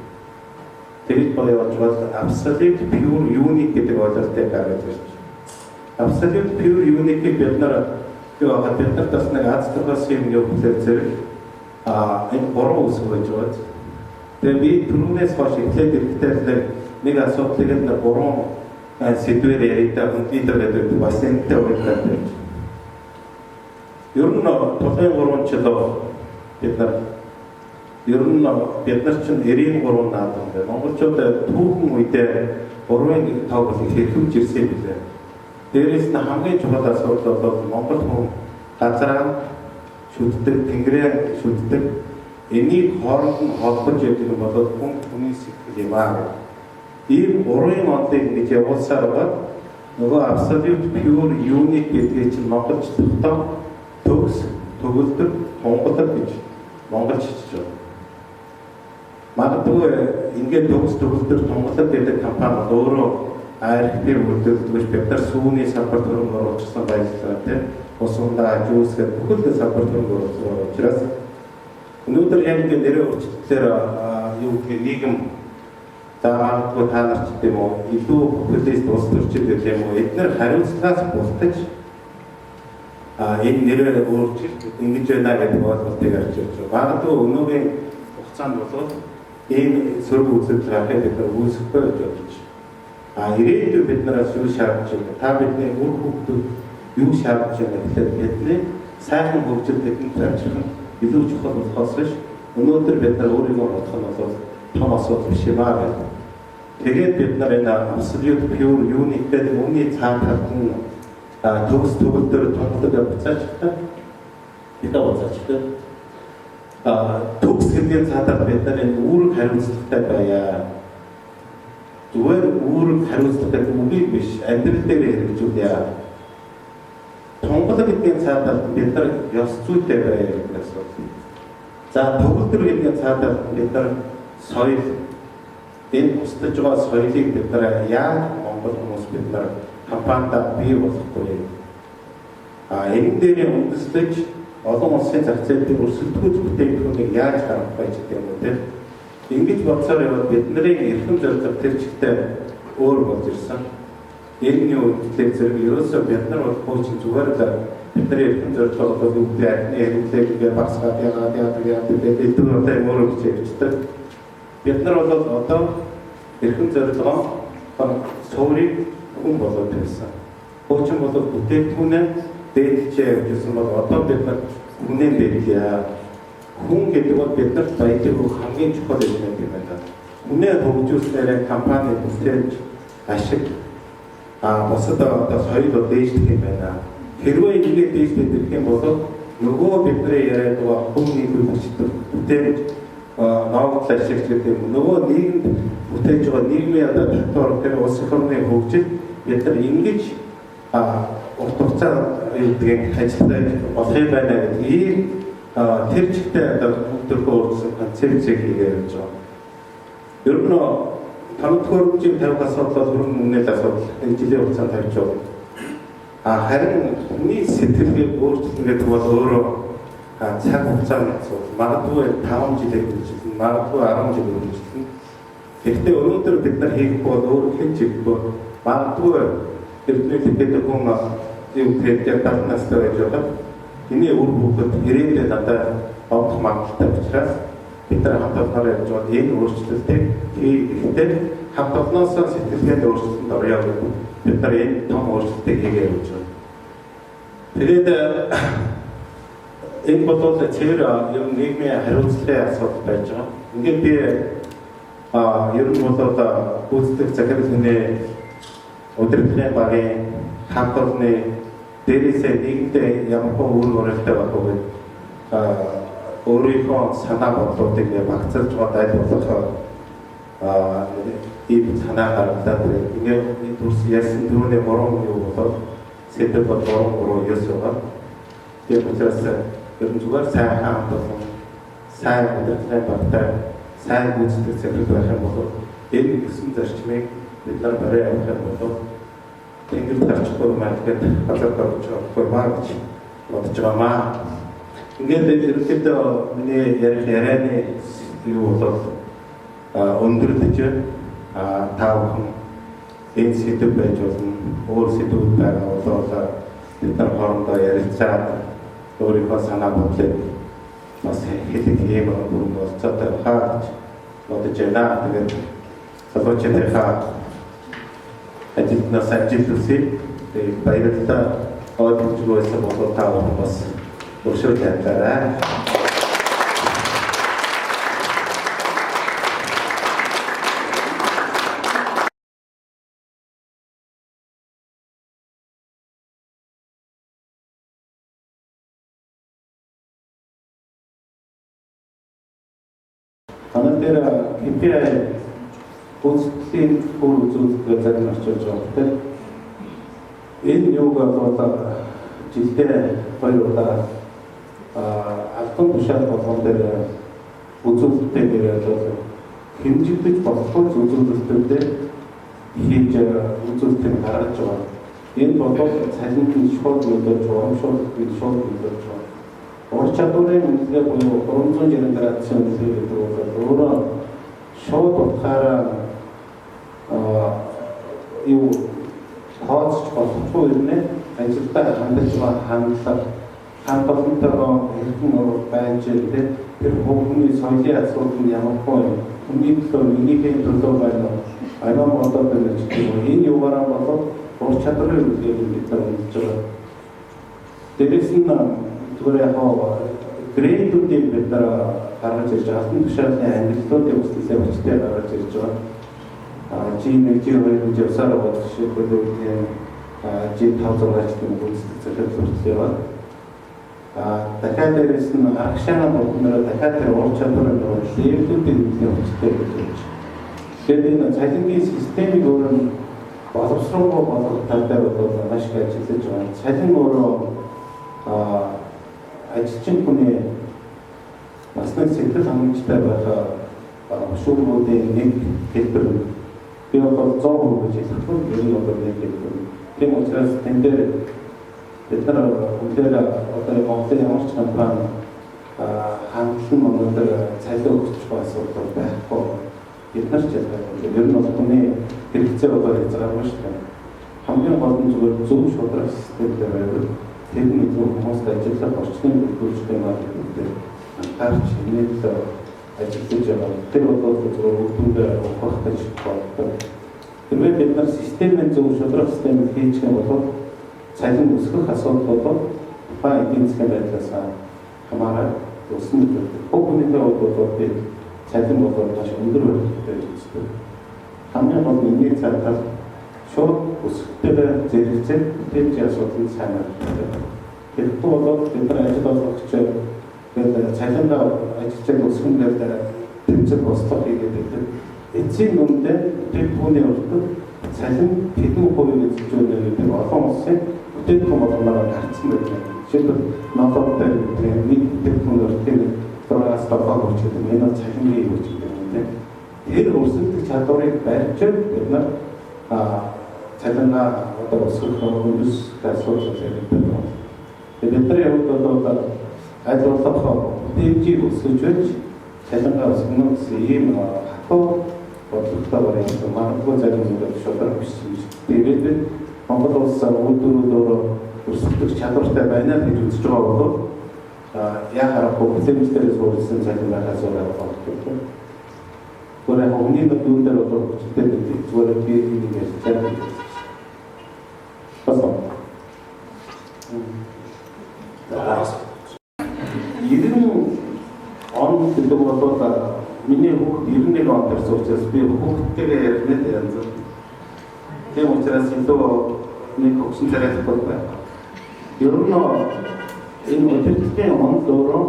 Тэгж боёо бол absolute pure unique гэдэг ойлголтыг гаргаж ирж байна. Absolute pure unique-ийг бид нар бид нар бас нэг аз жаргал юм явуулах зэрэг энэ бороо үсгэж байж. Тэгээ би түрүүнээс хойш эхлээд ирэхдээ нэг асуудлыг нь бороо сэдвээр яриад хүндлийдээ байдаг бас энэтэй уйлдаад байна. Ер нь тулгын 3 жил бид нар ер нь бид нар чинь 93 наадам байна. Монголчууд түүхэн үедээ борооны тав бол их хэрхэмж ирсэн юм билээ. Дээрээс нь хамгийн чухал асуудал бол Монгол хүн газраа шүтдэг, тэнгэрээ шүтдэг. Энийг хооронд нь холбож явдаг нь бол хүний сэтгэл юм аа. Ийм 3 онцыг ингэж явуулсаар бол нөгөө absolute pure unique гэдгийг чинь монголч тогтоо төгс, төгөлдөр, тунгалаг гэж монголч хэлж байна. Магадгүй ингээд төгс, төгөлдөр, тунгалаг гэдэг компани өөрөө RFP үйлдвэрлэж бид нар сүүний салбар төрөнд оруулсан байлаа тийм усундаа жуус гэдэг бүхэл салбар төрөнд оруулсан учраас өнөөдөр яг ингэ нэрээ өөрчлөлтөөр юу гэх нийгэм заавалгүй та нарт тийм үү илүү популист улс төрчид гэх юм уу эдгээр хариуцлагаас бултаж энэ нэрээ өөрчилж ингэж байна гэдэг ойлголтыг авч ирж байгаа. Магадгүй өнөөгийн хугацаанд бол ийм сөрөг үзэл гарахыг бид нар үүсэхгүй гэж бодож ирээдүйд бид нараас юу шаардж байна? Та бидний үр хүүхдүүд юу шаардж байна гэхээр бидний сайхан хөгжил тэднийд авчрах нь илүү чухал болохоос биш. Өнөөдөр бид нар өөрийгөө бодох нь бол том асуудал биш юм аа гэдэг. Тэгээд бид нар энэ absolute pure unique гэдэг үүний цаана хатан төгс төгөлдөр тунгалаг буцаачтай бид уцаачтай төгс гэдэг цаатаар бид нар энэ үүрэг хариуцлагатай байя. зүгээр үүрэг хариуцлагатай үгийг биш амьдрал дээр хэрэгжүүлъя. Тунгалаг гэдгийн цаатал бид нар ёс зүйтэй байя гэсэн. За төгөлдөр гэдгийн цаатал бид нар соёл энэ устж байгаа соёлыг бид нар яаж Монгол хүмүүс бид нар хамгаалалтаа бий болгохгүй. Энэ дээр үндэслэж олон улсын зах зээл дээр өрсөлдөхөж бүтээгдэхүүнийг яаж гаргах байж гэдэг юм те. Ингэж бодсоор яваад бидний эрхэм зорилго тэр чигтээ өөр болж ирсэн. Энэ юу гэхлээр зэрэг ерөөсөө бид нар бол зүгээр л бидний эрхэм зорилго бол үгүй хэрэглээгээ багсгаад яагаад бид түрүүтэй өөрөө хичээлжтэй. Бид нар бол одоо эрхэм зорилгоо суурийг хүн болоод ирсэн. Хуучин бол бүтээгдэхүүнээ дээдчээ явуулсан бол одоо бид нар үнэн байлаа. Хүн гэдэг бол биднэрт баялаг хамгийн чухал элемент юм байна. Үнэ хөгжүүлснээр компани бүтээж ашиг босод одоо соёл дээшлэх юм байна. Хэрвээ ингэж дээшлэх гэх юм бол нөгөө бидний яриад байгаа хүн нийгмийн хүчтэй бүтээж ноогдол ашиглаж гэдэг юм. Нөгөө нийгэмд бүтээж байгаа нийгмийн одоо татвар тэр улс орны хөгжил бид нар ингэж урт хугацаа гэдэг ажилтай болох юм байна гэдэг ийм тэр чигтээ одоо бүгдөө өөрсөн концепцийг хийгээд явж байгаа. Ер нь тамд хөрөмжийн тавих асуудал бол хөрөнгө үнэт асуудал жилийн хугацаанд тавьж байгаа. Харин хүний сэтгэлгээ өөрчлөлт бол өөрөө цаг хугацааны асуудал. Магадгүй 5 жилээр үргэлжлэн, магадгүй 10 жилээр үргэлжлэн. Гэхдээ өнөөдөр бид нар хийх бол өөр хэн чиггүй. Магадгүй бидний хэлдэг хүн юу гэдэг талнастай байж байгаа. Эний үр хүүхэд ирээдүйд надад авах магадaltaй учраас бид нар хамт олоноор явж байгаа энэ өөрчлөлтийг хийхдээ хамт олонноос сэтгэлгээнд өөрчлөлтөнд орё гэдэг бид нар энэ том өөрчлөлтийг хийгээ явж байгаа. Тэгээд энэ бодол цэвэр юм нийгмийн хариуцлагын асуудал байж байгаа. Ингээд би ер нь бол гүйцэтгэх захирлын удирдлагын багийн хамт олонны дээрээсээ нийгэмдээ ямар үр оруулалттай болох вэ? Өөрийнхөө санаа бодлуудыг багцлж байгаа айл болох ийм санаа гаргадаад ингээд төрс яасан түрүүний 3 юу болоод сэдв бол 3 ёс байгаа. Тэгээд учраас ер нь зүгээр сайн хамт олон сайн удирдлагын багтай сайн гүйцэтгэх захирал байх юм бол энэ гэсэн зарчмыг бид нар барай авах юм бол тэнгэр тарчгүй маягаар газар гарч байгаа гэж бодож байгаамаа. Ингээд ерөнхийдөө миний ярианы юу бол өндөрлөж та бүхэн энэ сэдв байж болно. Өөр сэдвүүд байгаа бол бид нар хоорондоо ярилцаад өөрийнхөө санаа бодлыг бас хэлэх юм бүрэн болцоотой хаа гэж бодож байна. Тэгээд залуучуудынхаа ажилтнаас ажилтнуудыг баярлалаа ойлгуулсан болоо та бүхэн бас өршөөл тавьлаа. Танайдэр KPI гүйцэтгэлийн бүр үзүүлэлт зарим орчуулж байгаа гэдэг. Энэ юугаар бол жилдээ 2 удаа албан тушаал болгон дээр үзүүлэлтээр ирээд хэмжигдэж болохгүй үзүүлэлтүүдээр хийж үзүүлэлтийг гаргаж байгаа. Энэ бол цалингийн шууд нөлөөлж, урамшууллыг шууд нөлөөлж байгаа. Ур чадварын үнэлгээ буюу 360 градусын үнэлгээ гэдэг бол өөрөө шууд утгаараа юу тооцож болохгүй юм нэ ажилдаа хандаж байгаа хандлага хамт олонтойгоо хэрхэн байж дээ тэр хүмүүний соёлын асуудал ямар хөө хүний төлөө нэгний төлөө байна аймаг бодоод байна ч гэх юм энэ юугаараа болоод ур чадварын үнэлгээг бид нар үнэлж байгаа. Дээрээс нь зүгээр яг грэйдүүдийг бид нар гаргаж ирж байгаа. Албан тушаалын ангиллуудын өсөлтөд хүчтэй гаргаж ирж байгаа. G1, G2 гэж явсаар байгаа жишээлбэл G5-6 гэх мэт үздэг захирал хүртэл яваад. Дахиад дээрээс нь агшаана болгоноор дахиад тэр ур чадварын левелүүдийн хүчтэй гэж байна. Тэгээд энэ цалингийн системийг өөрөө боловсрол болгох тал дээр бол маш их ажиллаж байгаа. Цалин өөрөө ажилчин хүний бас нэг сэтгэл хангамжтай байх шүүмүүдийн нэг хэлбэр би бол 100% гэж хэлэхгүй ер нь бол нэг хэлбэр. Тийм учраас тэн дээр бид нар үнээр одоо Монголын ямар ч компани хандлан өнөөдөр цалин өгч байгаа асуудал байхгүй. Бид нар ч ер нь бол хүний хэрэгцээ болоод байгаа шүү дээ. Хамгийн гол нь зөвхөн зөв шударга систем дээр байвал тэр нэг хүмүүст ажиллах орчныг бүрдүүлэх юм аа гэдэг анхаарч нэмээд ажиллаж байгаа. Тэр бол зөвхөн үгдүүрээ ухах гэж боддог. Тэрвээ бид нар системийн зөв шударга системийг хийж гэх бол цалин өсгөх асуудал бол тухайн эдийн засгийн байдлаас хамааран өснө гэдэг. Бүгднийхээ бол бид цалин бол маш өндөр байх хэрэгтэй. Хамгийн гол нь нэг цагтаа шууд өсөлтөөр зэрэгцээ тэмцэх асуудал сайн байна. Тэгэхдээ бол бид нар ажил олгогч гэдэг цалингаа ажилчид өсгөнээр тэмцэх бослого хийгээд байдаг. Эцсийн нүндээ тэр түүний өртөг цалин хэдэн хувийг эзэлжүүлэх гэдэг олон улсын бүтээгдэхүүн болгоноор гарцсан байдаг. Жишээлбэл Норвегтэй нэг бүтээгдэхүүн өртгийг дөрөвс тохиог өгч гэдэг энэ цалингийн өгч гэдэг. Тэр өрсөлдөх чадварыг барьж бид нар цалингаа одоо өсгөх хэмжээс асуудал байдаг. Бидний хувьд бол айлуулах бүтээгчийг өсгөж байж цалингаа өсгөх гэсэн ийм хатуу бодлоготой вариант магадгүй зарим зүйл шударга бичсэн. Тэгээд Монгол улс үүдүүрөөр өсөлтөх чадвартай байна гэж үзэж байгаа бол яхаарахгүй бүтээгчдээс өөрсөн цалингаа хасуулаад байгаа гэдэг. Гурав хүний нөхөн дээр бол хүчтэй зүгээр би энийг ярьж байна. Он гэдэг бол миний хүүхд 91 онд төрсөн учраас би хүүхдтэйгээ ярих янз. Тийм учраас илүү нэг хөгжин царайлах байна. Ер нь энэ өдөртний онд өөрөө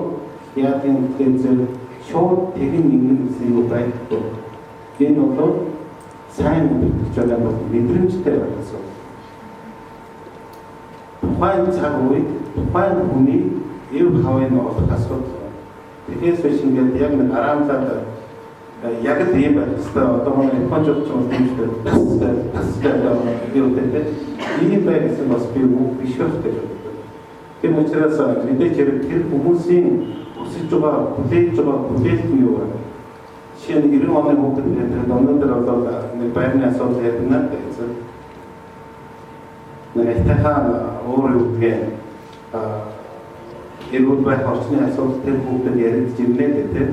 яг энэ шууд тэгин ингэн гэсэн юу байхгүй. Энэ бол сайн мэдэрч байгаа бол мэдрэмжтэй байсан. Тухайн цаг үед тухайн хүний эв хавын олох асуудал. Тэгээс биш ингээд яг нэг арамлаад яг л ийм байх хэвээр одоо манай Японууд ч юм уу тастай юу гэдэг ийм байх гэсэн бас би үг биш хэрэгтэй. Тийм учраас мэдээж тэр хүмүүсийн өсөж байгаа хүлээж байгаа хүлээлт нь юу вэ? Жишээ нь 90 оны хүүхэд гэдэг өнөөдөр бол нэг байрны асуудал ярина гэсэн. Нэг тахаа өөр юу гэдэг эрүүл байх орчны асуудал тэр хүүхдэд яригдж ирнэ гэдэг.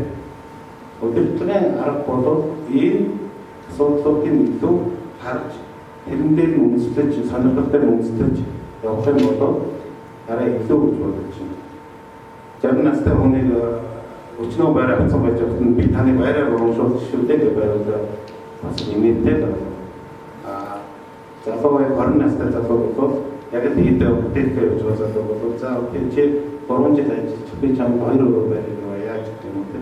Өдөртгийн арга бол ийм асуудлуудын илүү харж тэрэн дээр нь үндэслэж сонирхолтой үндэслэж явах юм бол арай илүү гэж бодож байна. 60 настай хүнийг өчнөө байраа авсан байж байгаа нь би таны байраа урамшуулж шүлдээ гэж байвал бас нэмэгдээ байна. Залуу 20 настай залуу бол яг л ийм бүтээгдэхүүн гэж бодож бол за чи 3 жил ажиллаж би чам 2 өрөө байрыг яаж гэх юм бэ?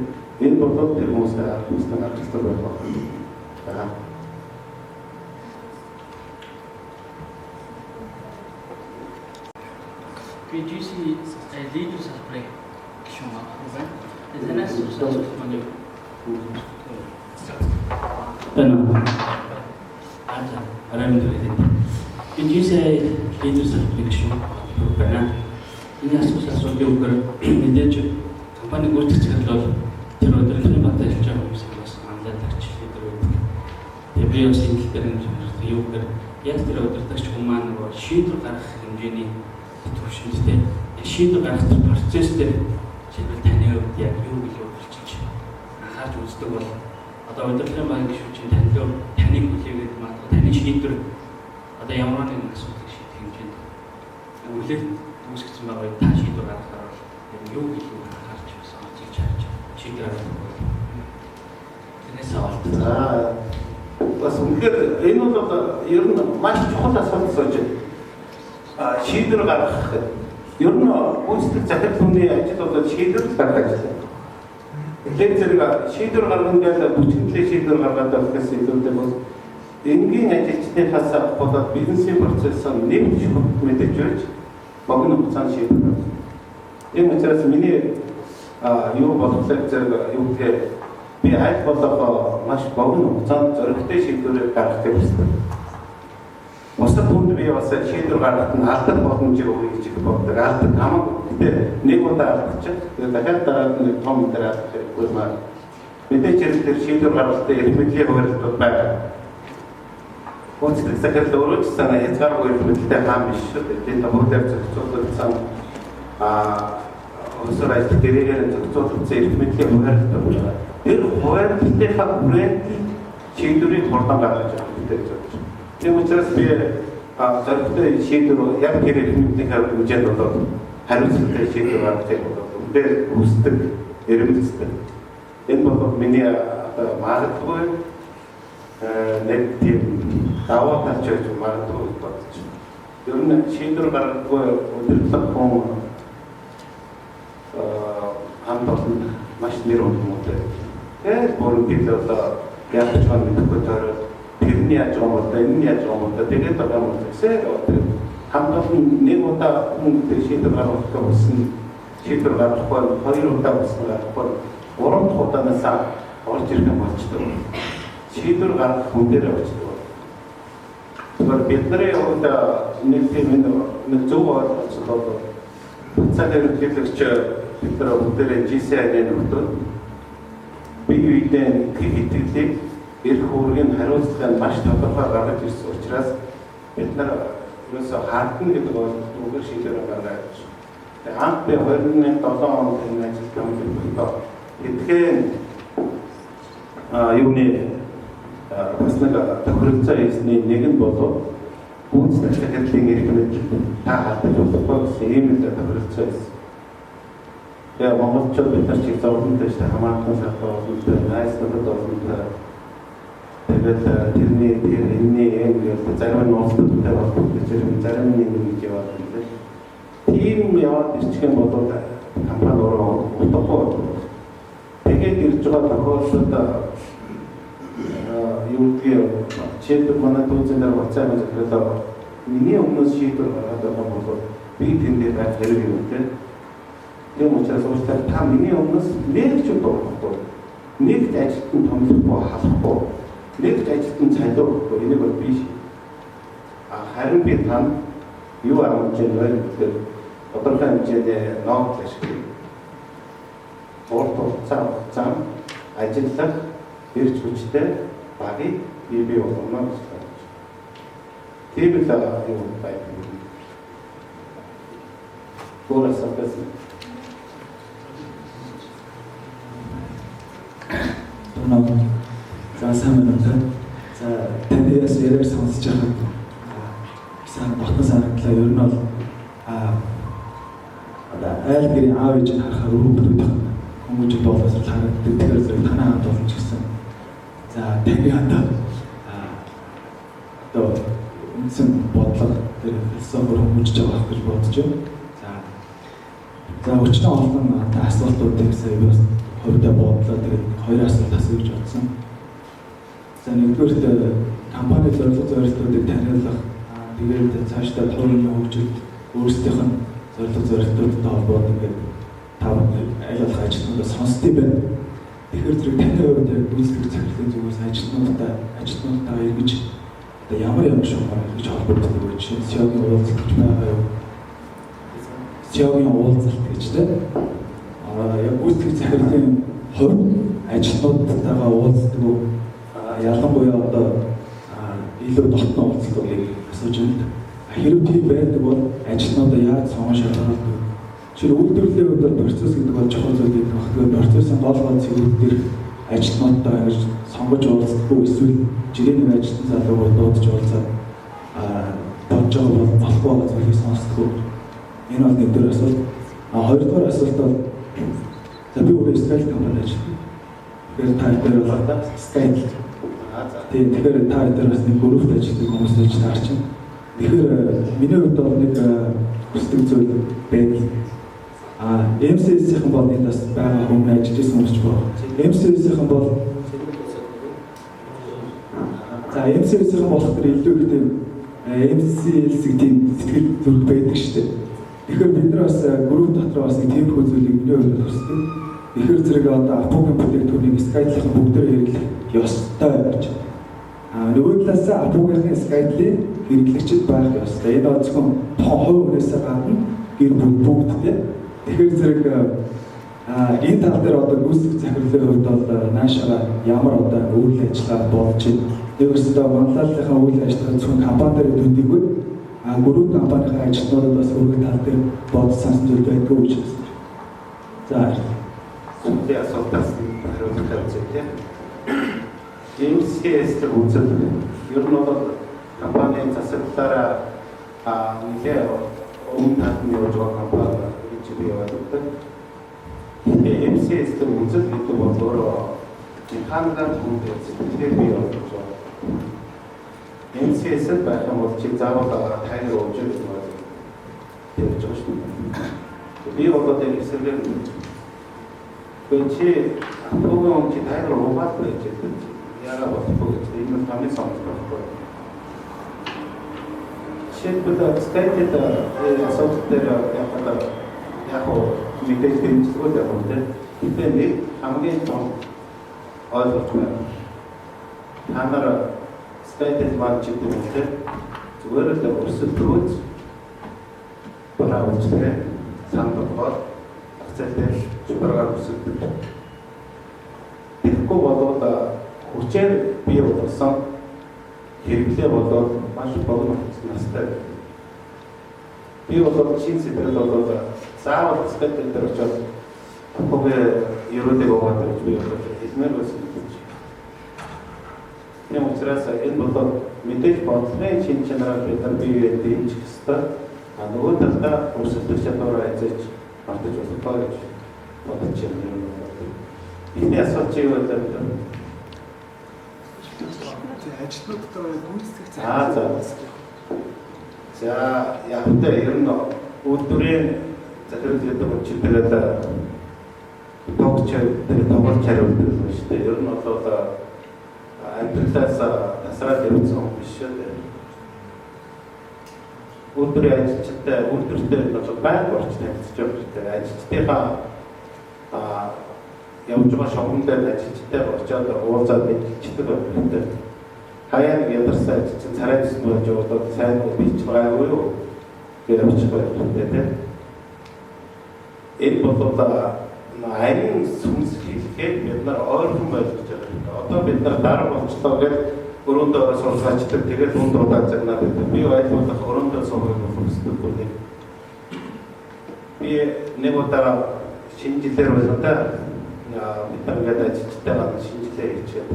Энэ бол тэр хүмүүстэй харилцан ажиллах байх. Could you see a leader's break? The next result when you could you say leader's reflection? Энэ асуулт өгөр мэдээж компани гүйцэтгэл бол тэр өдрийн баталж байгаа хүмүүс бас анзаарч лидер байдаг. Тэврийн шинжилгээ дээр нь юу гэр яг тэр өдөртөгч хүмүүс маань шийдвэр гаргах хэмжээний төвшинтэй шийдвэр гаргах процесс дээр жишээлбэл таны хувьд яг юу гэж өөрчилж анхаарч үздэг бол одоо өдрийн банк гишүүчийн таныг хүлээгээд магадгүй таны шийдвэр одоо ямар нэгэн асуудлыг шийдэх хэмжээнд үлээх үүсгэсэн байгаа та шийдвэр гаргахаар юу гэж анхаарч байсан очиж харж шийдвэр гаргах. Тэрнээс аваад бас үнэхээр энэ бол ер нь маш чухал асуудал болж байна. Шийдвэр гаргах ер нь гүйцэтгэх захирал хүний ажил бол шийдвэр гаргах ажил. Тэгэхээр зэрэг шийдвэр гаргана гэдэг бүтэглээ шийдвэр гаргадаг гэсэн илүүтэй бол энгийн ажилчдынхаас болоод бизнесийн процессыг нэмж мэдэж байж богино хугацаанд шийдвэр гаргана. Энэ учраас миний юу бодлоо зэрэг юу гэхээр би аль болох маш богино хугацаанд зоригтой шийдвэрийг гаргах хэрэгтэй. Бусад хүнд би бас шийдвэр гаргахад нь алдах боломжийг өгье гэж боддог. Алдах хамаагүй нэг удаа алдчих. Тэгээд дахиад дараад нэг том дээр алдах хэрэггүй маа. Мэдээж хэрэг шийдвэр гаргалтын эрх мэдлийн хуулиуд байна. Үнэхээр захирал өөрөө ч санаа хязгааргүй эрх мэдэлтэй хаан биш шүү дээ. Тэгээд хуулиар зохицуулагдсан өсөр ажил гэрээгээр зохицуулагдсан эрх мэдлийн хуулиуд байна. Тэр хуулийнхаа хүрээнд шийдвэрийг хурдан гаргаж авах хэрэгтэй. Тийм учраас би зоригтой шийдвэр яг тэр эрх мэдлийн хэмжээнд болоод хариуцлагатай шийдвэр гаргахыг үнээр хүсдэг, эрмэлздэг. Энэ бол миний магадгүй нэг тийм даваа талч гэж магадгүй бодож байна. Ер нь шийдвэр гаргахгүй удирдлага хүн хамт олон маш нэр хүндтэй. Тэгээд бүрэн гэлээ одоо яаж ч мэдэхгүй таараад тэрний яаж байгаа юм бэ? Энэ яаж байгаа юм бэ? Тэгээд байгаа юм гэсэн хамт олон нэг удаа хүн шийдвэр гаргах гэсэн шийдвэр гаргахгүй, хоёр удаа болсон гаргахгүй, гурван дахь удаанаас орж ирэх юм болчтой. Шийдвэр гаргах хүн дээр очдог. Тэгэхээр бидний хувьд нэг тийм нэг зөв ойлголт бол цаадэр хэлэгч бид нар бүгдээ GCI-ны нөхдөд бие биедээ итгэдэг эрх үүргийн хариуцлагыг маш тодорхой гаргаж ирсэн учраас бид нар ерөөсөө хаалтна гэдэг ойлголтыг шийдвэр гаргаж байна. Тэгээд анх би 2007 онд энэ ажилд хамтдаа эдгээр юуны бас нэг тохиролцоо хийсний нэг нь болов гүйцэтгэх захирлын эрх мэдэл та хатаж болохгүй гэсэн ийм л тохиролцоо хийсэн. Тэгээ монголчууд бид нар чиг зовлонтой шүү дээ хамаатан салбар болонтой найз нөхөд болонтой тэгээд тэрний тэр энэний юм гэдэг зарим нь уулзалттай холбоотой зарим нь юм гэж яваад байна. Тийм яваад ирчих юм бол компани өөрөө утгагүй. Тэгээд ирж байгаа тохиолдолд юу гэдэг чигээр манай түүцээр уцаа гэж хэлээд миний өмнөөс шийдвэр гаргаад байгаа бол би тэндээ байх хэрэг юм те. Тийм учраас уустай та миний өмнөөс нэг ч удахгүй нэг ажилтны томлохгүй халахгүй нэг ажилтны цайлуухгүй энийг бол биш. Харин би тань юу арга гэж байна гэдэг тодорхой хэмжээний ноот ашиглая. Урт хугацаанд ажиллах эрч хүчтэй багийг бий болгоно гэж байна. Тийм л юм байна. Гурасаа гэсэн. За сайн байна. За танаас яриг сонсож байхад сайн батна санагдлаа. Ер нь бол айл гэрийн аав ээж нь харахаар өрөвдөд хүмүүжил боловсрол харагддаг. Тэгэхээр зөв танаа хамт олон ч гэсэн. За таны хандаа одоо үндсэн бодлого тэр философиор хүмүүжиж байгаа гэж бодож байна. За өчнөө олон асуултуудыг сая бас хувьдаа бодлоо. Тэгээд хоёр асуулт асууж бодсон. За нэгдүгээр компани зорилготой таниулах, тэгээд цаашдаа товрын хөгжилд өөрсдийнх нь зорилготой холбоотой ингээд тав аль болох ажилтнуудаа сонсдгийм байна. Тэгэхээр зэрэг таны хувьд яг гүйцэтгэх захирлын зүгээс ажилтнуудаа эргэж одоо ямар шугамар гэж холбогддог вэ? Жишээ нь SEO-гийн уулзалт гэж байгаа юу? SEO-гийн уулзалт гэж тийм. Яг гүйцэтгэх захирлын хувьд ажилтнуудтайгаа уулздаг уу? Ялангуяа одоо илүү дотно уулзалтыг асууж байна. Хэрэг тийм байдаг бол ажилтнуудаа яаж сонгох шаардлага чинь үйлдвэрлэлийн хувьд процесс гэдэг бол чухал зүйл гэдэг байна. Тэгэхээр процессын гол зүйлүүдээр ажилтнуудаа ингэж сонгож уулзахгүй эсвэл жирийн ажилтны залуугаар дуудаж уулзаад бодож байгаа бол болохгүй байгаа зүйлийг сонсдгоо. Энэ бол нэгдүгээр асуулт. Хоёрдугаар асуулт бол за би өөрөө Skype компанид ажилладаг. Тэгэхээр та дээр бол Skype. Тэгэхээр та дээр бас нэг группт ажилладаг хүмүүс байж таарч байна. Тэгэхээр миний хувьд бол нэг хүсдэг зүйл байдаг. MCS-ийн бол энэ бас байгаа хүмүүс ажиллаж байсан хүмүүс ч байна. MCS-ийн бол MCS-ийн болох төр илүү их тийм MCS-ийн тийм сэтгэл зүрх байдаг шүү дээ. Тэгэхээр бид нар бас групп дотор бас нэг тиймэрхүү зүйлийг миний хувьд төсдөг. Тэгэхээр зэрэг одоо апугийн бүтээгдэхүүнийг скайдлын бүгдээр хэрэглэх ёстой гэж. Нөгөө талаас апугийн скайдлыг хэрэглэгчд байх ёстой. Энэ зөвхөн том хувь хүнээс гадна гэр бүл бүгдтэй. Тэгэхээр зэрэг энэ тал дээр одоо гүйцэтгэх захирлын хувьд бол наашаа ямар одоо үйл ажиллагаа болж байна. Өөрөөсөө манлайлалынхаа үйл ажиллагаа зөвхөн компани дээр төдийгүй групп компанийн ажилтнуудад бас өөрийн тал дээр бодсон зүйл байдгүй гэж байна. За Үнэхээр асуултаас хариулт тавьчих. MCS-тэй үзэл ер нь бол компанийн засаглалаараа нэлээд өмнө татны явж байгаа компани гэж би боддог. MCS-тэй үзэл гэдэг бол өөрөө хаангаар хүнтэй сэтгэлээр би явж байгаа. MCS-д байх юм бол чи заавал тайнер ууж явж байгаа шүү дээ. Би одоо тэр хэсэглэр чи апугийн чи тайнер уугаад байж байгаа. Яагаад болохгүй энэ тамийн сонголттой. Шийдвэр скайтэд асуудал дээр яг мэдээж дэмжлэгүүд явах тийм. Тэгэхээр нэг хамгийн том ойлгох байна. Та нар скайтэд маань чи гэдэг зүгээр л өрсөлдөөж бараа үзлээ сандбал акцентээр чугаргаар өрсөлдөж. Тэгэхгүй болоод хүчээр бий болсон хэрэглээ болоод маш богино настай. Би болоод чин сэтгэл болоод заавал скайтэд дээр очоод апугийн ерөөдөө яваад байж би болоод хэлмээр байсан. Энэ учраас энэ болоод мэдээж бодлогын шин чанараар бид нар бие дэмжих ёстой. Нөгөө талдаа өрсөлдөх чадвараа эзэж мартаж болохгүй гэж бодож байна. Энэ асуулт чи юу вэ? Ажилтнуудтай гүйцэтгэх За яг л ер нь үйлдвэрийн захирал гэдэг хүчтэйгээд тоглож хариулдаг юм шүү дээ. Ер нь бол амьдралаас тасраад явсан юм биш шүү дээ. Үйлдвэрийн ажилчтай үйлдвэртэй байнга орч тавьчих юм шүү дээ. Ажилчдынхаа явж байгаа шугам дээр ажилчтай очоод уулзаад мэдчихдэг байна. Хаяа ядарсан ажилчин царай зүс болж яваад сайн уу бич байгаагүй юу гэж авчих байлгүй. Энэ бол айн сүнс хийлгээд бид нар ойрхон ойлгож байгаа. Одоо бид нар дараа болчлоо гэж өрөөндөө сурсаачдаг. Тэгээд дунд удаа загнаад байдаг. Би ойлгох өрөөндөө суугаад хөсдөггүй. Би нэг удаа шинжилээр байлаа. Бид нар ингээд ажилчтайгаа шинжилгээ хийчихээ.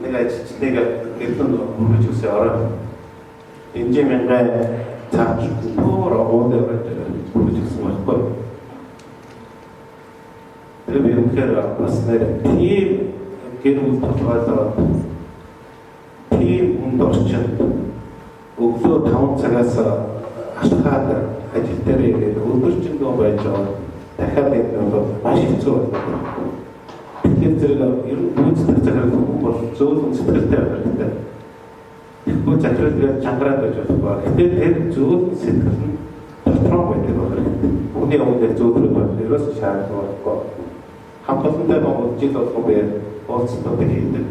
Нэг ажилчныг гэрлэн өргөж үсээ ороод энэ мянга цааш бүр овоод яваад өргөж үсэн байхгүй. Тэр би үнэхээр бас нэг тийм гэр бүл толгойлоод тийм хүнд орчинд өглөө 5 цагаас ашхаад ажил дээр ирээд өдөржингөө байж байгаа. Дахиад энэ бол маш хэцүү байна. Тэгэхээр зэрэг ер нь гүйцэтгэх захирал бол зөөлөн сэтгэлтэй байх хэрэгтэй. Тэгэхгүй захирал гээд чангараад байж болохгүй. Гэтэл тэр зөөлөн сэтгэл нь дотроо байдаг байх хэрэгтэй. Хүний өмнө зөөлрөд байх ерөөс шаардлагагүй. Хамтлагтай Монгол жил болгоо би уулзалтууд хийдэг.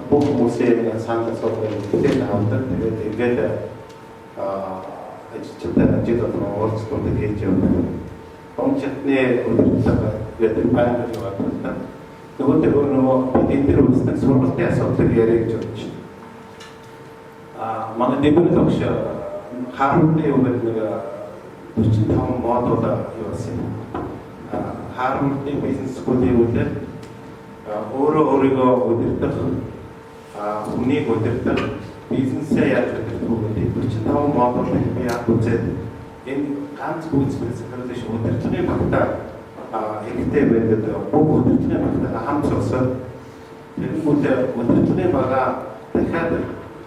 Бүх хүмүүсийн санал асуултыг хэлээд авдаг. Тэгээд ингээд ажилчтай жил болгоо уулзалтууд хийж явдаг. Помчтны өдөртөг гэдэг байнга яваад байна. Нөгөө энэ төр үстэй сургалтын асуудлыг яриа гэж бодож байна. Манай дэвлэг огш харамны юу гэдэг нэг 45 модуль явуулсан. Харамны бизнес скуулийн үлээр өөрийгөө өдөртөх хүнийг өдөртөх бизнесээ яаж өдөртөх 45 модуль би яг үзээд энэ ганц гүйцэтгэх захирлын өдөртлийн багтаа хэрэгтэй байдаг. Бүх өдөртлийн багтаа хамт зогсоод тэр бүлээ өдөртлийн бага дахиад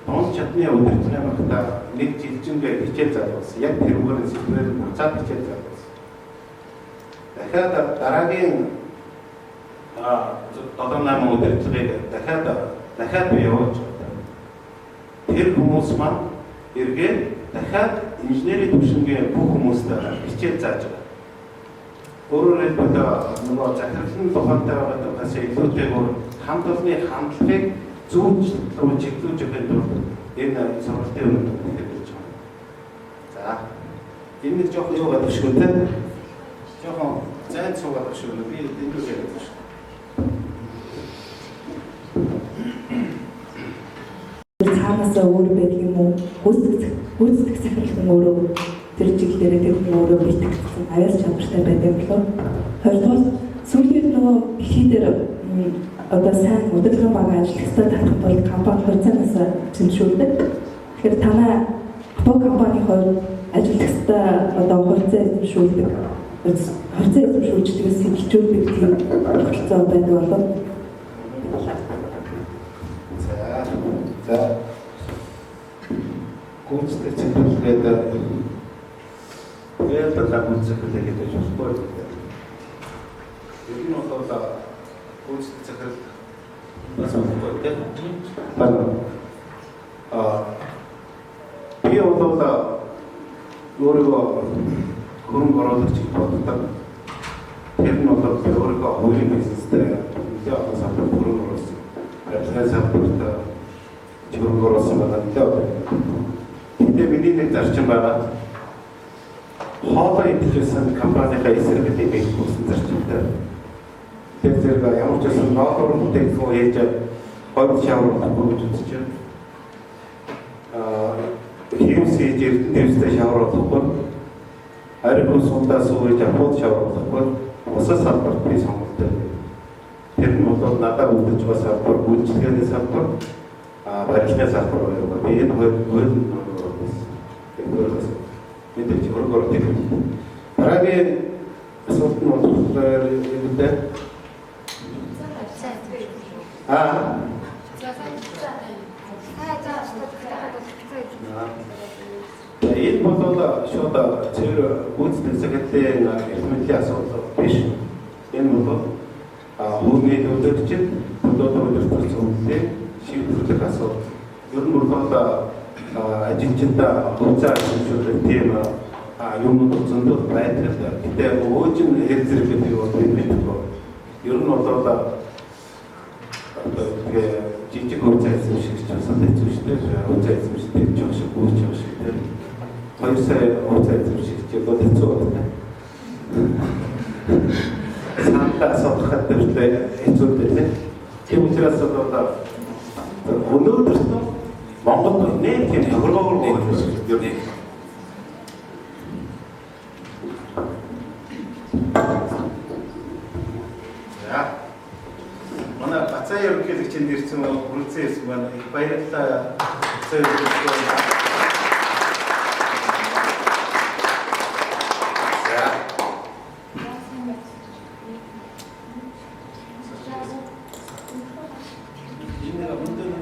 тон чадны удирдлагын багтаа нэг жилжингээ хичээл заасан. Яг тэрүүгээр сэтгэлээр буцаад хичээл заасан. Дахиад дараагийн 7-8 удирдлагыг дахиад бий явуулж байна. Тэр хүмүүс маань эргээд дахиад инженерийн төвшингийн бүх хүмүүстэй хичээл зааж байгаа. Өөрөөр хэлбэл нөгөө захирлын тухайтай байгаагаас илүүтэйгээр хамт олонны хандлагыг зүүж рүү чиглүүлж өгөх тул энэ сургалтын өмнө хэлж байна. За энэ нэг жоох юу гадаг шүү дээ. Жохон зайн цугаад шүү дээ. Би энэ юу яриад байна. Цаанаас өөр байдаг юм уу? Гүйцэтгэх захирлын өөрөө тэр чиглэлээр тэр өөрөө бэлтгэсэн аяас чанартай байдаг болов. Хоёрдугаар сүүлийн нөгөө ихээр одоо сайн удирдлагын баг ажиллахтай татах бол компани хурцаанаас зэмшүүлдэг. Тэгэхээр танай бог компани хувьд ажиллахтай одоо хурцаа зэмшүүлдэг. Хурцаа зэмшүүлждгээс сэтгчүүд тийм тогтолцоо байдаг болов. За гүйцэтгэх захирлгээд ялдаа гүйцэтгэх гэж байна. Ер нь бол гүйцэтгэх захирал бас өгөх гэдэг. Би бол өөрийгөө хөрөнгө оруулагч боддог. Тэр нь бол өөрийгөө хуулийн бизнестэй яагаад самбар хөрөнгө оруулсан. Ажлын самбарт хөрөнгө оруулсан байна. Тэгээ миний нэг зарчим байгаа. Хоолой идчихсэн компанийнхаа эсрэгтэй байх гэсэн зарчимтай. Тэр зэрэг ямар ч байсан ноолор бүтээгдэхүүн хийж хойд шавар гэж үзэж байна. Хэмс хийж эрдэнэ дэвстэй шавар болохгүй. Ариг сундаа сууж хойд шавар болохгүй. Усаас салбарт би сонголттой. Тэр нь бол надад үлдэж байгаа салбар, гүйцэтгэлийн салбар, барилгын салбар байна. Би энэ хоёр мэдээж хөрөнгө оруулалт. Дараагийн асуулт нь бол үүнтэй. Энэ бол шууд цэвэр гүйцэтгэх захирлын эрхмэдлийн асуудал биш. Энэ бол хөрөнгөний төлөвлөгчд удирдлагын зөвлөлтөд шийдвэрлэх асуудал. Ер нь бол ажилчдаа хугацаа шилжүүлэх тийм юмнууд зөндөө байдаг. Гэтэ өөжин хэр зэрэг гэдэг нь бол мэдгүй. Ер нь бол тэгээ жижиг хугацаа эзэмших гэж байна. Хэцүү шүү дээ. Хугацаа эзэмших жоох шиг гүйж явах шиг тийм. 2 сая хугацаа эзэмших гэж бол хэцүү байна. Санаа асуудахад төрлөө хэцүү дээ. Тийм учраас бол өнөөдөр Монгол нэг тийм хөргөөр болж байна. За. Манай Бацаа ерөнхийлөгчөнд ирсэн хүрэлцээс маань их баярлалаа.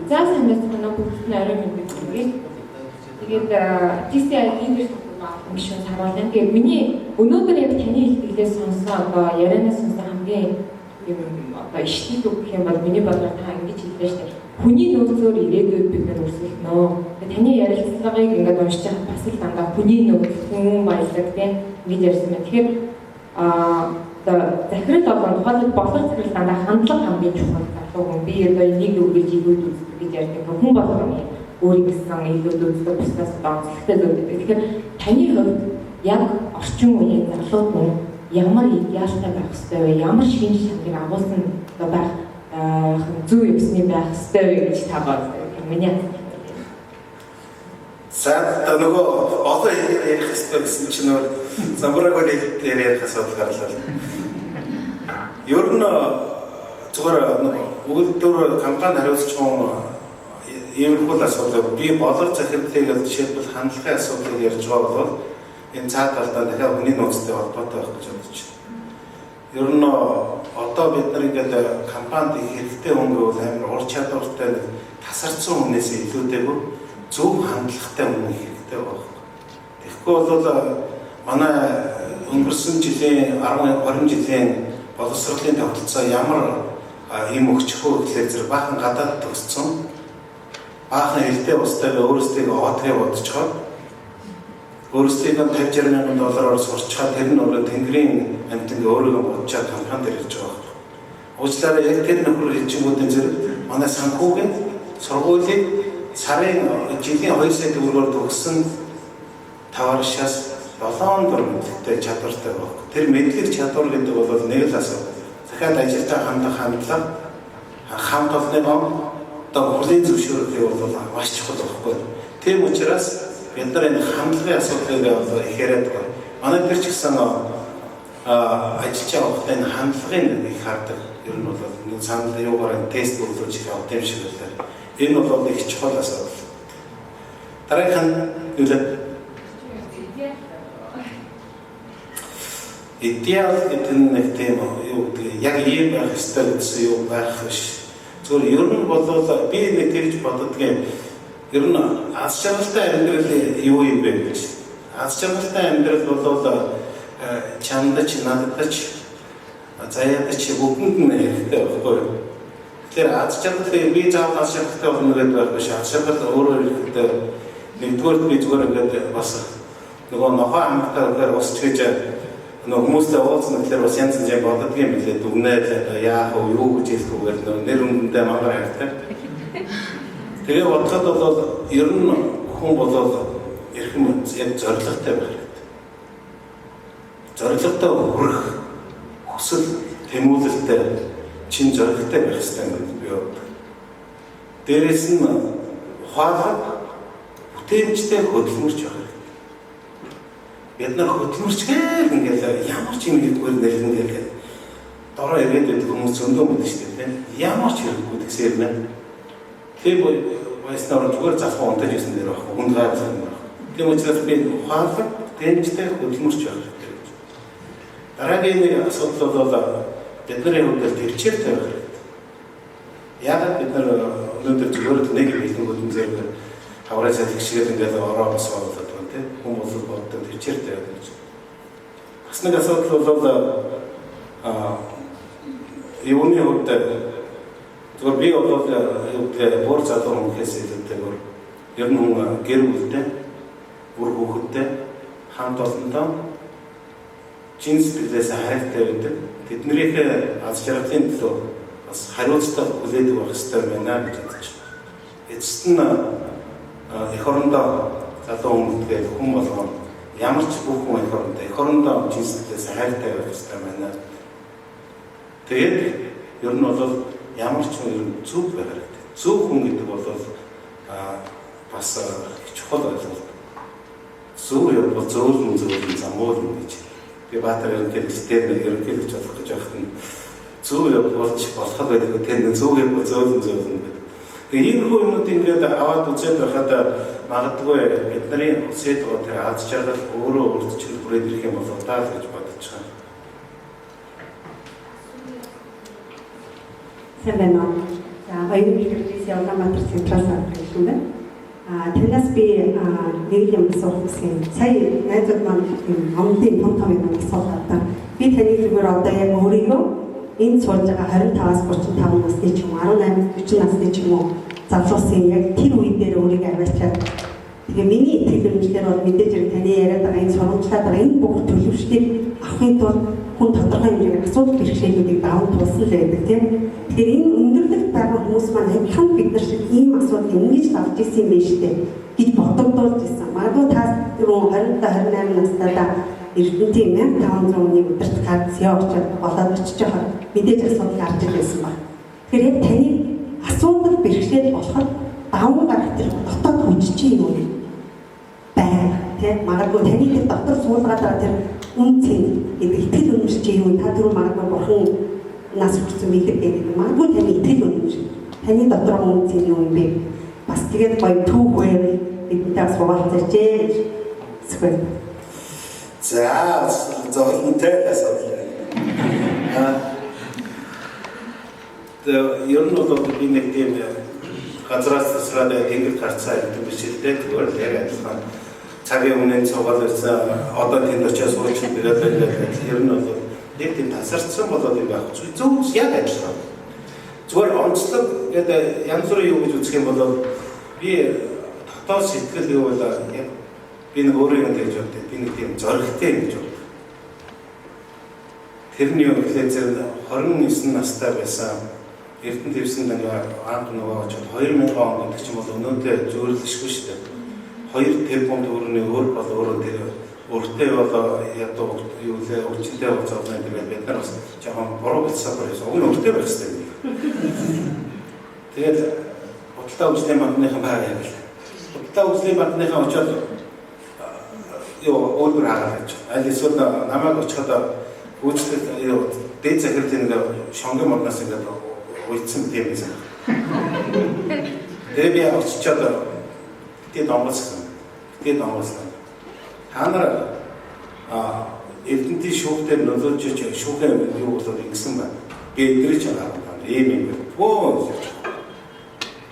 За сайн байна уу бүгд арай мэдээ. Тэгээд TCI English гишүүн харуулна. Тэгээд миний өнөөдөр яг таны хэлтгэлээс сонсон одоо ярианаас сонсон хамгийн юм одоо ишлэл үг гэх юм бол миний бодлоор та ингэж хэллээ шүү дээ. Хүний нөөцөөр ирээдүйд бид нар өрсөлдөнө. Тэгээд таны ярилцлагыг ингээд уншиж байхад бас л дандаа хүний нөөц хүн баялаг тийм ингэж ярьсан байна. Тэгэхээр одоо захирал болон тухайлбал бодлого захирал дандаа хандлага хамгийн чухал залуу хүн. Би одоо энийг өгөөж игүүд үздэг гэж ярьдаг. Хүн болгоны өөрийн гэсэн илүүд үздэг буснаас онцлогтой зүйл байдаг. Тэгэхээр таны хувьд яг орчин үеийн залууд нь ямар идеалтай байх ёстой вэ? Ямар шинж чанарыг агуулсан байх зөв юмсны байх ёстой вэ гэж та боддог. Миний За нөгөө одоо ярих хэрэгтэй гэсэн чинь бол замбараг дээр ярих асуудал гарлаа. Ер нь зүгээр өгүүлбэр компани хариуцч иймэрхүү асуудал би бодлого захирлыг жишээлбэл хандлагын асуудлыг ярьж байгаа бол энэ цаад талдаа дахиад хүний нөөцтэй холбоотой байх гэж бодож байна. Ер нь одоо бид нар ингээд компанид хэрэгтэй хүн гэвэл амар ур чадвартай тасарсан хүнээс илүүтэйгээр зөв хандлагатай үнэ хэрэгтэй байна. Тэгэхгүй бол манай өнгөрсөн жилийн 20 жилийн боловсролын тогтолцоо ямар юм өгчихөө гэхлээр зэрэг баахан гадаад төгссөн. Баахан эрдээ устдаа өөрсдөө оотгээ бодцоход өөрсдөө $50-60 мянган сурчхаад тэр нь өөрөө тэнгэрийн амьтанд өөрийгөө бодчаад компанид ирж байгаа. Уучлаарай, яг тэр нөхөр хэлжингүүдийн зэрэг манай санхүүгийн сургуулийг сарын жилийн 2 сая төгрөгөөр төгссөн таваршаас 7 дөрөвтэй чадвартай баг. Тэр мэдлэг чадвар гэдэг бол нэг л асуудал. Дахиад ажилтаа хандах хандлага хамт олонны одоо хүлийн зөвшөөрлийг бол маш чухал байхгүй. Тийм учраас бид нар энэ хандлагын асуудлыг бол их яриад байна. Манай дээр ч гэсэн ажиллаж байгаа хүмүүсийн хандлагын их хардаг. Ер нь бол санал юугаар тест боловч их авт юм шиг байлаа. Энэ бол их чухал асуудал. Дараагийн юу вэ? Идеал гэдэг нэг тийм юу гэдэг яг ийм байх ёстой гэсэн юу байх биш. Зөвхөн ер нь бол би нэг тэгж боддгийн ер нь аз жаргалтай амьдрал юу юм бэ гэж. Аз жаргалтай амьдрал бол чамд ч надад ч заяад ч бүгдэнд нь хэрэгтэй байхгүй юу? Тэгэхээр аз жаргал би заавал аз жаргалтай болно гэдэг байх биш. Аз жаргал өөрөө хэрэгтэй. Нэгдүгээр би зүгээр ингээд бас нөгөө нохоо амтаар усч гэж хүмүүстэй уулзсан гэхээр бас янз янз боддог юм билээ. Дүгнээд яах вэ, юу гэж хэлэхгүйгээр нэр үнэндээ мангар хайртай. Тэгээ бодоход бол ер нь хүн болоод эрхэм яг зоригтой байх хэрэгтэй. Зоригтой хүрэх хүсэл тэмүүлэлтэй чин зоригтой байх хэрэгтэй гэдэг би боддог. Дээрээс нь ухаалаг бүтээмжтэй хөдөлмөрч байх. Бид нар хөдөлмөрчгээр ингээл ямар ч юм хийдгээр нэлэн гээл дороо ирээд байдаг хүмүүс зөндөө мэдэн шүү дээ. Ямар ч хэрэггүй гэсээр нэ. Тийм байснаар зүгээр залхуу унтаж ирсэн дээр байхгүй хүнд гайхсан байна. Тийм учраас би ухаалаг тэнцтэй хөдөлмөрч байх хэрэгтэй. Дараагийн нэг асуудал бол бидний хувьд төвчээртэй байх хэрэгтэй. Яг бид нар өнөөдөр зүгээр нэг хэлэнгүүд зэрэг хавраа сэтгшгээд ингээд ороо босоод хүмүүс боддог төвчээртэй гэж. Бас нэг асуудал бол юуны хувьд зөвхөн би бол бүр залуу хүмүүсээс илүүтэйгээр ер нь гэр бүлтэй, бүр хүүхэдтэй хамт олонтой чин сэтгэлээс хайртай байдаг. Тэднийхээ аз жаргалын төлөө бас хариуцлага хүлээдэг байх хэрэгтэй байна гэж бодож байна. Эцэст нь эх орондоо залуу хүмүүстэй хүн болгоно ямар ч бүх хүн эх орондоо чин сэтгэлээс хайртай байх хэрэгтэй байна. Тэгээд ер нь бол ямар ч хүн зөв байх хэрэгтэй. Зөв хүн гэдэг бол бас чухал ойлголт. Зөв бол зөөлөн замуул гэж. Би баатар ерөнхийлөгчтэй ерөнхийлөгч болох гэж байхад зөв болж болох байдаг. Тэр зөв бол зөөлөн гэдэг. Тэгээд энэ хүмүүс ингээд аваад үзээд байхад магадгүй бидний үсээд байгаа тэр аз жаргал өөрөө өөрчлөлт бүрээд ирэх юм болоо таа гэж бодож байна. Сайн байна. За баяр хүргэжээс Улаанбаатар центраас ирсэн байна. Танаас би нэг юм асуух гэсэн. Сая найзууд маань амдын том юм асуултаа. Би таны зүгээр одоо яг өөрийгөө энэ суулж байгаа 25-аас 35 насны ч юм уу 18-40 насны ч юм уу залуусын яг тэр үе дээр өөрийгөө аваачаад тэгээ миний итгэл үнэмшлэр бол мэдээж хэрэг таны яриад байгаа энэ сургамжлаад байгаа энэ бүх төлөвшлийг авахын тулд хүн тодорхой хэмжээгээр асуудал бэрхшээлүүдийг даван туулсан л байдаг тийм. Тэгэхээр энэ өндөрлөлт байгаа хүмүүс маань амилхан бид нар шиг ийм асуудал ингэж авч ирсэн юм байна шүү дээ гэж бодогдуулж ирсэн. Магадгүй та руу 20-28 настайдаа Эрдэнэтийн 1500 оны өдөрт карт сяа очоод болоод очиж байгаа мэдээж асуудал гарч ирсэн байна. Тэгэхээр яг таны асуудал бэрхшээл болоход даван гарах тэр дотоод хүчтэй юм уу? Бай. Тэ магадгүй таны тэр дотор суулгаад байгаа тэр үнцэн гэдэг итгэл үнэмшил юм та түрүү магадгүй бурхан нас хүрсэн мэдлэг гэдэг магадгүй таны итгэл үнэмшил таны дотор үнцэн юм бэ? Бас тэгээд гоё түүхээ бидэнтэй суулцаач. Эсвэл за зөвхөнтэй асуудал. Ер нь бол би нэг тийм газраас тасраад тэнгэр гарцаа гэдэг бишэлтэй зүгээр л яг адилхан цагийн үнэн цугаал ирсэн одоо тэнд очиж суучих тэгээд ер нь бол нэг тийм тасарсан болоод юм байх. Зөв яг адилхан. Зүгээр онцлог гэдэг янз бүрийн юу гэж үзэх юм бол би дотоод сэтгэл юу бол яг би нэг өөрөө юм гэж боддог. Би нэг тийм зоригтой юм гэж боддог. Тэрний юу гэхлээр 29 настай байсан Эрдэнэ дэвсэнд анх нөгөө очоод 2000 он гэдэг чинь бол өнөөдөр зөөрлөшгүй шүү дээ. 2 тэрбум төгрөгийн өөр бол өөрөө тэр өөртөө бол ядуу юу лээ өчтөй болцооны тэгээд бид нар бас жоохон буруу хэлсэн байсан. Уг нь өөртөө байх хэрэгтэй. Тэгээд бодлоо үзлийн банкныхан байгаад яг л. Бодлоо үзлийн банкныхан очоод юу өөрөөр хаагаад аль эсвэл намайг очиход үүсдэг дээд захирлын шонгон моднаас ингээд уйдсан тийм байсан. Тэгээд би очичоод тэгээд онгоцсон. Та нар Эрдэнэтийн шүүхтэр нөлөөлж шүүхэн юу болоод ингэсэн байна. Би эдрэж байгаа ийм юм.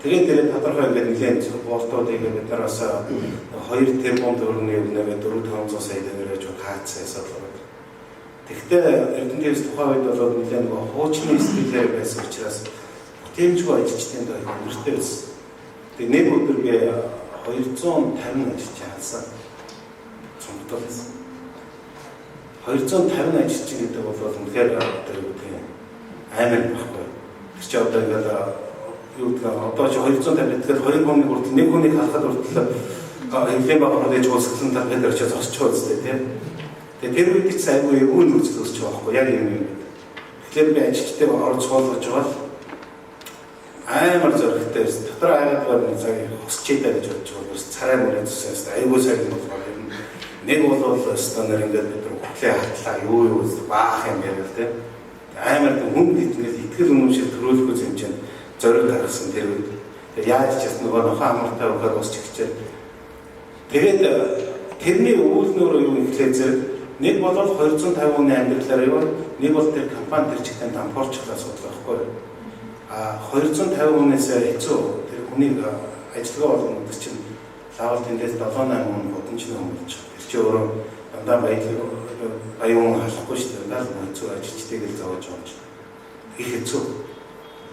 Тэгээд тодорхой ингээд нэлээд болтууд ингээд бид нар бас 2 тэрбум төгрөгийн өвнөөр 4-500 сая төгрөгөөр хаацсан болоод. Тэгвэл Эрдэнэтээс тухайн үед бол нэлээд хуучны стилээр байсан учраас бүтэмжгүй ажилчдын доо нэртэй байсан. Тэгээд нэг өдөр би 250 ажилч хаалсан. Цомтол байсан. 250 ажилч гэдэг бол үнэхээр амар байхгүй. Тэр чи одоо ингээд юу гэдэг одоо чи 250 тэгэхээр 2 хүнийг хүртэл нэг хүнийг халахад хүртэл хэвлэн багаар дэж уусгалан тархад орчоо зогсч байгаа үстэй тийм. Тэгээд тэр үед ч айгүй өвөн үзэл өсч байгаа байхгүй яг юм. Тэгэхээр би ажилчтай орж суулгаж байгаа амар зоригтой байсан. Дотор айгаад байгаа цаг хосчийлаа гэж бодож байгаа. Царай мөрөнд зүсээс айгүй сайн юм байна. Нэг бол стандар ингээд бид хөтлөө хатлаа юу баах юм яриа л тийм. Амар хүн гэдэг итгэл үнэмшил төрүүлэхгүй юм чинь зориг гаргасан тэр үед. Тэгээд яаж ч гэсэн нөгөө нохоо амартай өгөхөд босч ихчээ. Тэгээд тэрний өвөлнөр юу ихлээр зэрэг нэг бол 250 хүний амьдралаар яваа, нэг бол тэр компани тэр чигтээ дампуурчлаа асуудал байхгүй. 250 хүнээс хэцүү тэр хүнийг ажиллагаа болгох чинь заавал тэндээс 7-8 хүн бодомжны хүн болж байгаа. Тэр чинь өөрөө дандаа баян халахгүй шүү дээ. Дандаа хэцүү ажилчдыг зовж байгаа юм. Их хэцүү.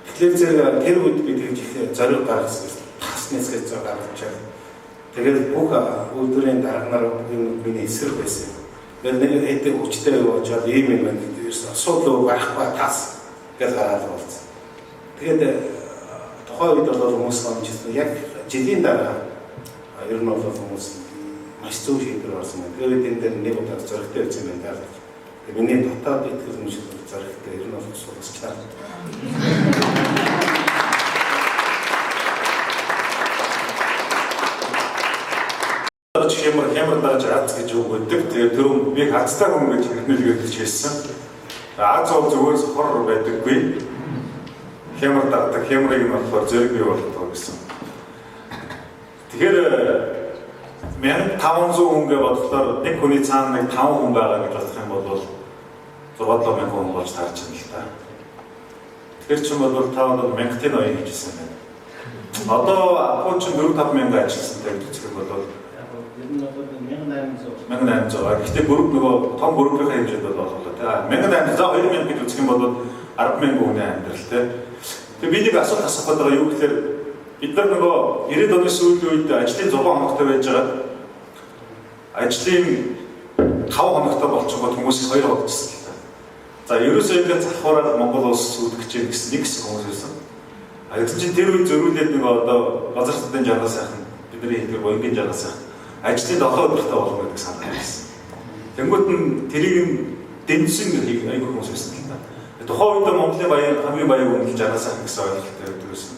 Тэгэхээр тэр үед би тэгж их зориг гаргасан. Таснаас гэж гаргаж байгаа. Тэгээд бүх үйлдвэрийн дарганаар миний эсрэг байсан. Тэгээд нэг хэдэн хүчтэй явуулаад ийм юм байна гэдэг чинь асуудал байхгүй тас гэж гараад болсон. Тэгээд тухайн үед бол хүмүүс амжилттай яг жилийн дараа ер нь бол хүмүүс маш зөв шийдвэр гаргасан байна. Тэгээд энэ дээр нэг удаа зоригтой байсан юм байна. Тэгээд миний дотоод итгэл үнэмшил зоригтой ер нь бол суулгачаар. Хямар дааж аз гэж үг өгдөг. Тэгээд тэр би хацтай хүн гэж хэлнэлгээд хэлсэн. Аз зөвхөн хор байдаггүй. Хямар даадаг хямрыг нь болохоор зэрэг бий болдог гэсэн. Тэгэхээр 1500 хүн гэж бодлоор нэг хүний цаана нэг 5 хүн байгаа гэж бодох юм бол 6-7 хүн болж таарч байна л та. Тэгэхээр ч юм бол та бол 1000-ийн оён хийжсэн байна. Одоо апо ч 4-5 мянга ажилласантай гэж үзэх юм бол 1800. Гэхдээ бүрэг нөгөө том бүрэгийнхээ хэмжээнд бол болоо тий. 1800 за 2000 гэж үзэх юм бол 100000 хүний амьдрал тий. Тэгээ би нэг асуулт асуух гэдэг юу гэхээр бид нар нөгөө 90-ад оны сүүлийн үед ажлын 6 хоногтой байж байгаа. Ажлын 5 хоногтой болчихгоо хүмүүс 2 хоногчсон л та. За ерөөсөө ингээд завхаараад Монгол улс үүдгэж яах гэсэн нэг хэсэг хүмүүс байсан. Тэгсэн чинь тэр үед зөрүүлээд нөгөө одоо газар судын жаргал сайхан бидний хэлбэр боёнгийн жаргал сайхан ажлын 7 өдөртэй болгоно гэдэг санаа байсан. Тэнгүүт нь тэрийг дэмжсэн айгүй хүмүүс байсан л та. Тухайн үед Монголын баян хамгийн баян хүн жаргал сайхан гэсэн ойлголттой байдаг байсан.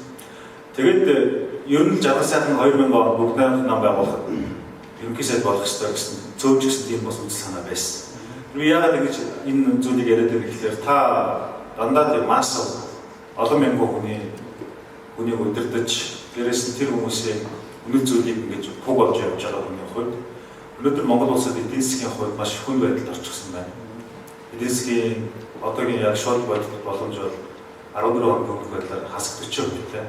Тэгээд ер нь жаргал сайхан 2000 он бүгд нам байгуулахад ерөнхийдөө болох ёстой гэсэн цөөвч гэсэн тийм бас үзэл санаа байсан. Би яагаад ингэж энэ зүйлийг яриад байгаа гэхээр та дандаа тийм масс олон мянган хүнийг удирдах дээрээс нь тэр хүмүүсийн үнэт зүйлийг ингэж пуг болж явж байгаа хүний хувьд өнөөдөр Монгол улсад эдийн засгийн хувьд маш их хүнд байдалд орчихсон байна. Эдийн засгийн одоогийн яг шууд бодит боломж бол 14 он өмнөх байдлаар хасагдчихсан үүтэй.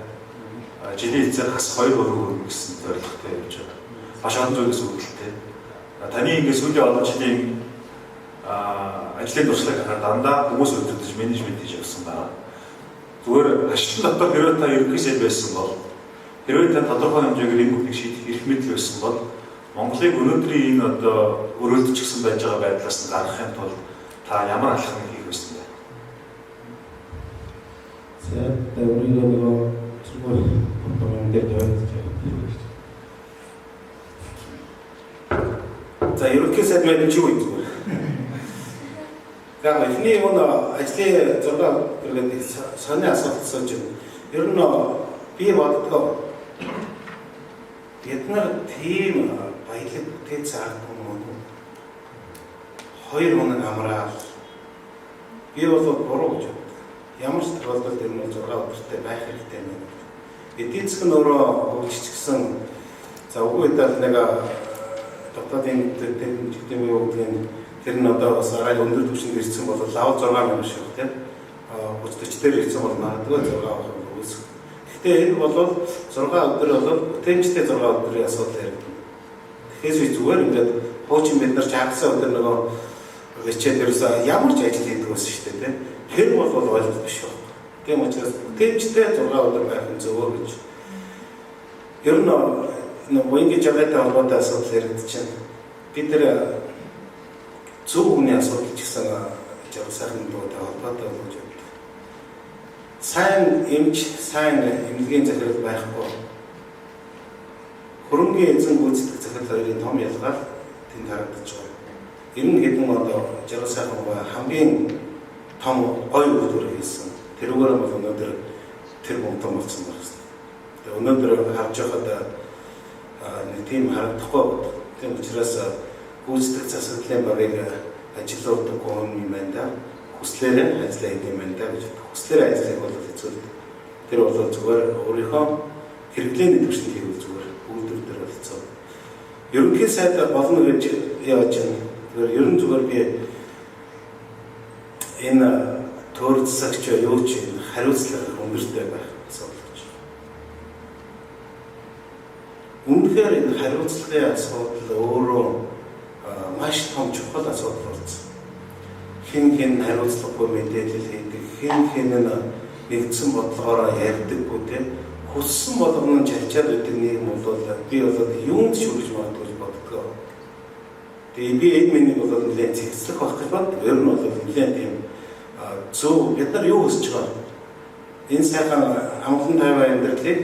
жилийн эцэг хас 2 өрөө гэсэн зорилготой явж байгаа. Маш олон зүйлээс үүдэлтэй. Таны ингээд сүүлийн олон жилийн ажлын туршлагыг харахад дандаа хүмүүс өдөртөж менежмент хийж явсан байна. Зүгээр ажилтны дотор хэрвээ та ерөнхий сайд байсан бол хэрвээ та тодорхой хэмжээгээр энэ бүхнийг шийдэх эрх мэдэл байсан бол Монголыг өнөөдрийн энэ одоо өрөөлдөж гисэн байж байгаа байдлаас нь гаргахын тулд та ямар алхам хийх байсан бэ? За өөрийгөө нөгөө зүгээр бодсон дээр явуулж байгаа. За ерөнхий сайд байна чи үү зүгээр. Яг эхний ажлын 6 гэдэг сони асуулт асууж байна. Ер нь би боддог бид нар тийм баялаг бүтээц аргагүй юм. 2 хоног амраад би бол буруу гэж боддог. Ямар ч тохиолдолд энэ 6 өдөртөө байх хэрэгтэй юм. Эдийн засаг нь өөрөө хөгжчихсэн. За үгүй даа нэг дотоодын техникийн үеийн тэр нь одоо бас арай өндөр түвшинд ирсэн бол лав 6 мянга шиг тийм 30-40 дээр ирсэн бол магадгүй 6 авах юм үүсэх. Гэхдээ энэ бол 6 өдөр бол бүтээмжтэй 6 өдрийн асуудал яригдана. Тэгэхээр зүгээр ингээд хуучин бид нар чаагсан өдөр нөгөө хичээл ерөөсөө ямар ч ажил хийдэг байсан шүү дээ тийм. Тэр бол ойлгох биш байна. Тийм учраас бүтээмжтэй 6 өдөр байх нь зөв гэж. Ер нь Боингийн жагтай холбоотой асуудал яригдчихэв. Бид нэр зөв хүний асуудал ч гэсэн жаг сайхан дуутай холбоотой болж байна. Сайн эмч, сайн эмнэлгийн захирал байхгүй. Хөрөнгөний эзэн гүйцэтгэх захирал хоёрын том ялгаа тэнд харагдаж байгаа. Энэ нь хэдэн одоо жаг сайхан хамгийн том гой үйлдвэр хийсэн. Тэрүүгээр бол өнөөдөр тэр гомдон болсон байна. Тэгээ өнөөдөр харж байхад нэг тийм харагдахгүй. Тийм учраас гүйцэтгэх засаглалын багийг ажилладаг хүн юм байна да. Хүслээрээ ажиллаа хийх юм байна да гэж. Хүслээрээ ажиллах бол хэцүү. Тэр бол зүгээр өөрийнхөө хэрэглээний түвшинд хийх зүгээр үйлдвэр дээр бол хэцүү. Ерөнхий сайд болно гэж яаж байна. Тэгэхээр ерөн зүгээр би энэ төр засагч юу ч хариуцлага өндөртэй байх асуудал гэж. Үнэхээр энэ хариуцлагын асуудал өөрөө маш том чухал асуудал болсон. Хэн хариуцлагагүй мэдээлэл хийдэг, хэн нэгдсэн бодлогоороо ярьдаггүй тийм хүссэн болгоно чалчаад байдаг нийгэм бол би бол юунд шүрж магадгүй гэж боддог. Тэгээ би энэ миний бол нэлээд зэгцлэх байх гэж бод. Ер нь бол нэлээд тийм зөв бид нар юу хүсэж байгаа. Энэ сайхан амгалан тайван амьдралыг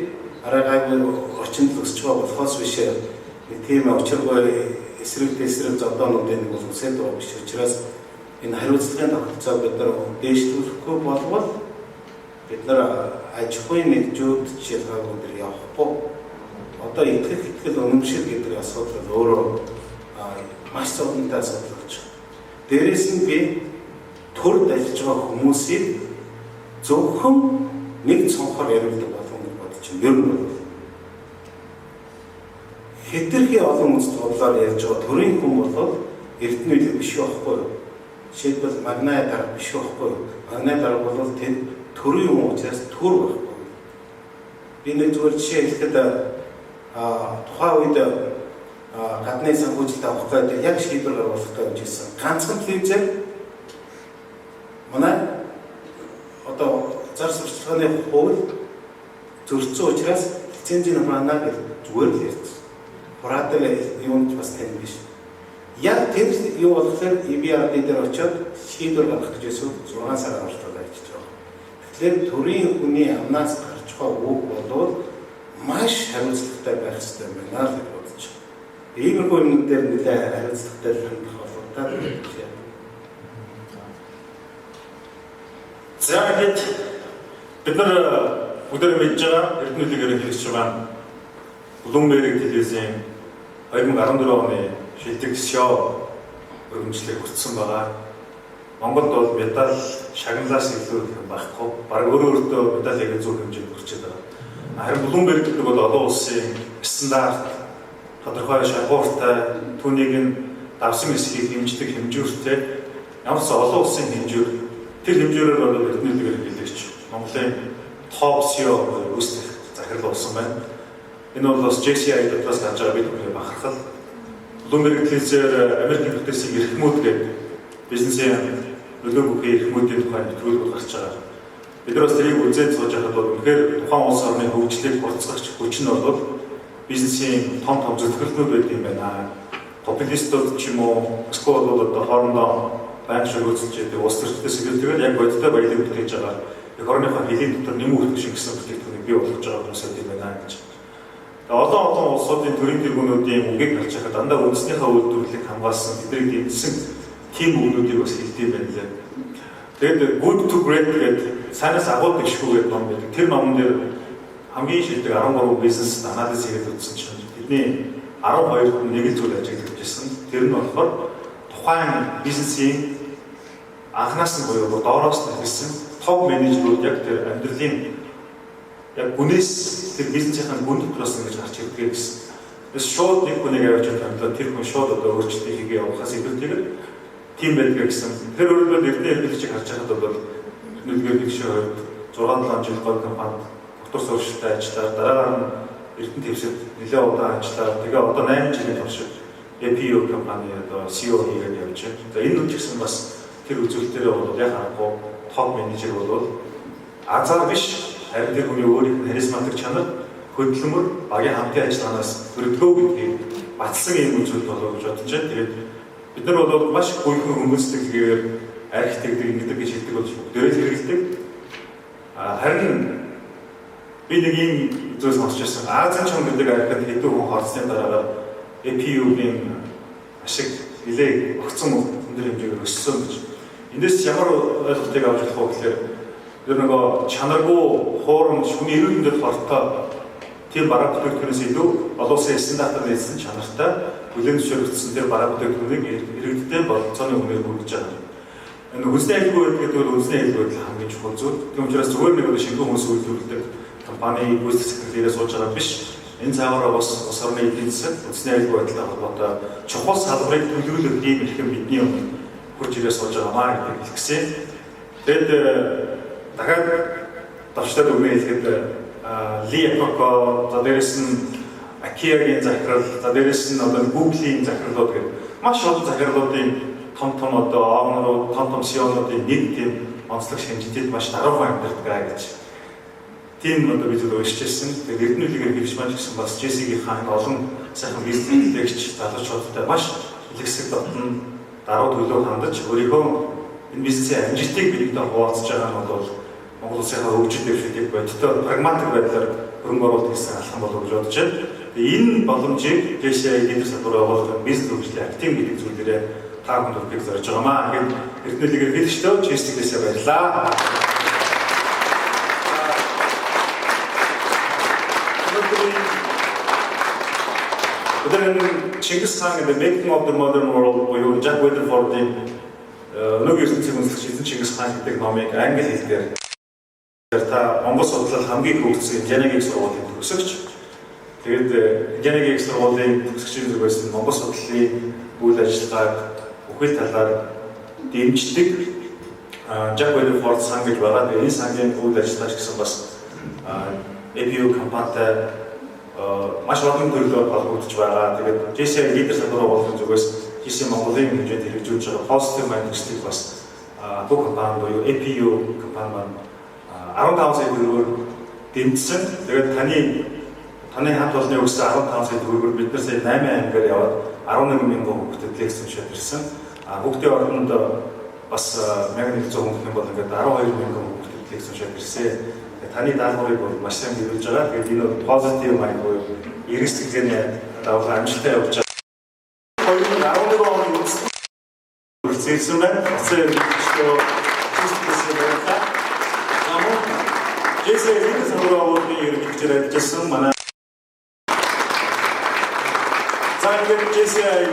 арай гайгүй орчинд өсч байгаа болохоос биш нэг тийм очиргүй эсрэг зодоонуудын нэг бол үсээд байгаа биш учраас энэ хариуцлагын тогтолцоог бид нар дээшлүүлэхгүй болвол бид нар аж ахуйн нэгжүүд жишээлбэл өндөр явахгүй. Одоо итгэл үнэмшил гэдэг асуудал өөрөө маш зовлонтой асуудал болж байна. Дээрээс нь би төрд ажиллаж байгаа хүмүүсийг зөвхөн нэг цонхоор яриулдаг болгоно гэж бодож байна. Ер нь хэтэрхий олон үндэс бодлоор ярьж байгаа төрийн хүн бол эрдэнэ үйл биш байхгүй юу? Жишээлбэл магнай дарга биш байхгүй юу? Магнай дарга бол тэнд төрийн хүн учраас төр байхгүй. Би нэг зүгээр жишээ хэлэхэд тухайн үед гадны санхүүжилт авах гэдэг яг шийдвэр гаргах гэж хэлсэн. Ганцхан телевизээр манай одоо зар сурталчилгааны хууль зөрчсөн учраас лицензийн хамаана гэж зүгээр л ярьсан. Хураатал юунд бас тань биш. Яг тэр юу болохоор EBRD дээр очиод шийдвэр гаргах гэж байсан 6 сар орчуулаад ажиллаж байгаа. Тэгэхээр төрийн хүний амнаас гарч байгаа үг болоод маш хариуцлагатай байх хэрэгтэй байна л гэж бодож байна. Иймэрхүү юм дээр нэлээд хариуцлагатай хандах боломжтой байна. За хэд бид нар өдөр мэдж байгаа эрдэнэ үеийг хэрэгжиж байгаа Bloomberg телевизийн 2014 оны шилдэг шоу өргөмжлөлийг хүртсэн байгаа. Монголд бол медаль шагналаас илүү их байхгүй. Бараг өөрөөрөө медалийг зөв хэмжээнд хүрчээд байгаа. Харин Bloomberg гэдэг бол олон улсын стандарт тодорхой шалгууртай түүнийг нь давсан эсхийг хэмждэг хэмжүүртэй ямар ч олон улсын хэмжүүр тэр хэмжүүрээр бол эрдэнэ үеийг хэрэглэгч Монголын топ CEO үүсгэх захирал болсон байна. Энэ бол бас JCI дотроос гарч байгаа бид бүхэн бахархал. Bloomberg телевизээр Америкийн бүтээсийг эрхмүүд гэдэг бизнесийн нөлөө бүхий эрхмүүдийн тухай нэвтрүүлэг гарч байгаа. Бид нар бас тэрийг үзээд сууж байхад бол үнэхээр тухайн улс орны хөгжлийг хурцгах хүч нь бол бизнесийн том зөвлөлтүүд байдаг юм байна. Популистууд ч юм уу эсвэл бол одоо хоорондоо банк шиг үзүүлж байгаа улс төрчдөөс илүүтэйгээр яг бодиттой баялаг бүтээж байгаа. Их орныхоо хэлийн дотор нэмэн хүрэх шиг гэсэн бүтээгдэхүүнийг бий болгож байгаа хүмүүсүүд юм байна гэж. Одоо улсуудын төрийн тэргүүнүүдийн үгийг харж байхад дандаа үндэснийхээ үйлдвэрлэлийг хамгаалсан тэднийг дэмжсэн тим өгнүүдийг бас хэлдэв байна лээ. Тэгээд Good to Great гэдэг санаас агуулдаг шгүү гэдэг ном байдаг. Тэр номон дээр хамгийн шилдэг 13 бизнес анализ хийгээд үзсэн чинь бидний 12 хүн нэг л зүйл ажиглаж байсан. Тэр нь болохоор тухайн бизнесийн анхнаас нь буюу доороос нь хэлсэн топ менежерүүд яг тэр амьдралын яг гүнээс тэр бизнесийн гүн дотроос ингэж гарч ирдэг гэсэн. Тэс шууд нэг хүнийг авч яваад тэр хүн шууд одоо өөрчлөлт хийгээ явахаас илүүтэйгээр тийм байдаг гэсэн. Тэр өөрөлдөө эрдэнэ хэлбэрчийг харж байхад бол нэгдүгээр гişүүд 6-7 жил гол компанид дотор суурьшилтай ажиллаад дараагаар нь эрдэнэ твсэд нэлээд удаан ажиллаад тэгээ одоо 8 жилийн турш APU компани одоо CEO хийгээд явж байна. За энэ нь ч гэсэн бас тэр үзүүлэлтээрээ бол яг харахгүй топ менежер бол азар биш харин тэр хүний өөрийнх нь харизматик чанар хөдөлмөр багийн хамтын ажиллагаанаас өргөдгөө гэдгийг батлсан юм үзүүлэлт болов гэж бодож байна. Тэгээд бид нар бол маш гүйхэн хүмүүстэлгээр архитектик ингэдэг гэж хэлдэг бол дөрөв хэрэгэлдэг. Харин би нэг юм зүйлс сонсч байсан. Азийн чон гэдэг архитект хэдэн хүн хорцсны дараа APU-ийн ашиг нэлээд огцон өндөр хэмжээгээр өссөн гэж. Эндээс ямар ойлголтыг авч болох вэ гэхээр тэр нөгөө чанаргүй хоорон шүний эрүүл мэндэд хортой тийм бараа бүтээгдэхүүнээс илүү олон улсын стандартаар нийцсэн чанартай бүлээн зөвшөөрөгдсөн тэр бараа бүтээгдэхүүнийг иргэдтэй болцооны үнээр хүргэж байгаа. Энэ үндэсний аюулгүй байдал гэдэг бол үндэсний аюулгүй байдал хамгийн чухал зүйл. Тийм учраас зүгээр нэг шинэ хүмүүс үйлдвэрлэдэг компани гүйцэтгэх сэтгэлээрээ сууж байгаа биш. Энэ цаагаараа бас улс орны эдийн засаг үндэсний аюулгүй байдалтай холбоотой чухал салбарыг төлөвлөлөх ийм эрхэм бидний өмнө хурж ирээ сууж байгаамаа гэдэг хэлсэн. Тэгэд дахиад давчтаад өгнө хэлэхэд Ли Эпоко, за дээрэс нь Акиагийн захирал, за дээрэс нь одоо Google-ийн захирлууд гэх маш олон захирлуудын том одоо оогнорууд, том CEO-нуудын нэг тийм онцлог шинжилгээнд маш дараахан амьдардаг гэж. Тийм одоо бид өөрчилж ирсэн. Тэгээд эрдэнэлгээр хэлж маань гэсэн бас JC-ийн хаан олон сайхан бизнесчлэгч залуучуудтай маш илгэсэг дотн даруй төлөв хандаж өөрийнхөө энэ бизнесийн амжилтыг бидэнтэй хуваалцаж байгаа нь бол Монгол улсынхаа хөгжил дэвшилтийг бодиттой прагматик байдлаар хөрөнгө оруулалт хийсэн алхам болов гэж бодож байна. Энэ боломжийг JCI эдгээр салбараа оруулах бизнес хөгжлийн актив гэдэг зүйлээрээ та бүхэнд хүргэх зорж байгаамаа. Ингээд эрдэнэлгээр хэлжтэй JC-ээс баярлалаа. Өдөр Чингис хаан гэдэг Making of the Modern World буюу Jack Weatherford-ийн өнөөгийн ертөнцийн үндэслэгч эзэн Чингис хаан гэдэг номыг англи хэлээр та Монгол судлал хамгийн хөгжсөн Инженерийн сургуулийн төгсөгч. Тэгээд Инженерийн сургуулийн төгсөгчийн зүгээс Монгол судлалын үйл ажиллагааг бүхэл талаар дэмждэг Jack Weatherford сан гэж байгаа. Энэ сангийн үйл ажиллагаач гэсэн бас APU компанитай маш олон төрлөөр холбогдож байгаа. Тэгээд JCI лидер салбараа болох зүгээс JCI Монголын хэмжээнд хэрэгжүүлж байгаа Positive Mind төслийг бас бүх компани буюу APU компани маань 15 сая төгрөгөөр дэмжсэн. Тэгээд таны хамт олонны өгсөн 15 сая төгрөгөөр бид нар сая 8 ангиар яваад 11 мянган хүүхдэд лекц уншаад ирсэн. Хүүхдийн оронд бас 1100 хүн гэх юм бол ингээд 12 мянган хүүхдэд лекц уншаад ирсэн. Таны даалгаврыг бол маш сайн хэрэгжиж байгаа. Тэгээд энэ бол positive mind буюу эрэг сэтгэлгээний даваа амжилттай явж байгаа. 2011 оны үргэлжлүүлсэн байна. JCI эдгээр салбарын ерөнхийлөгчөөр ажилласан манай цагийн JCI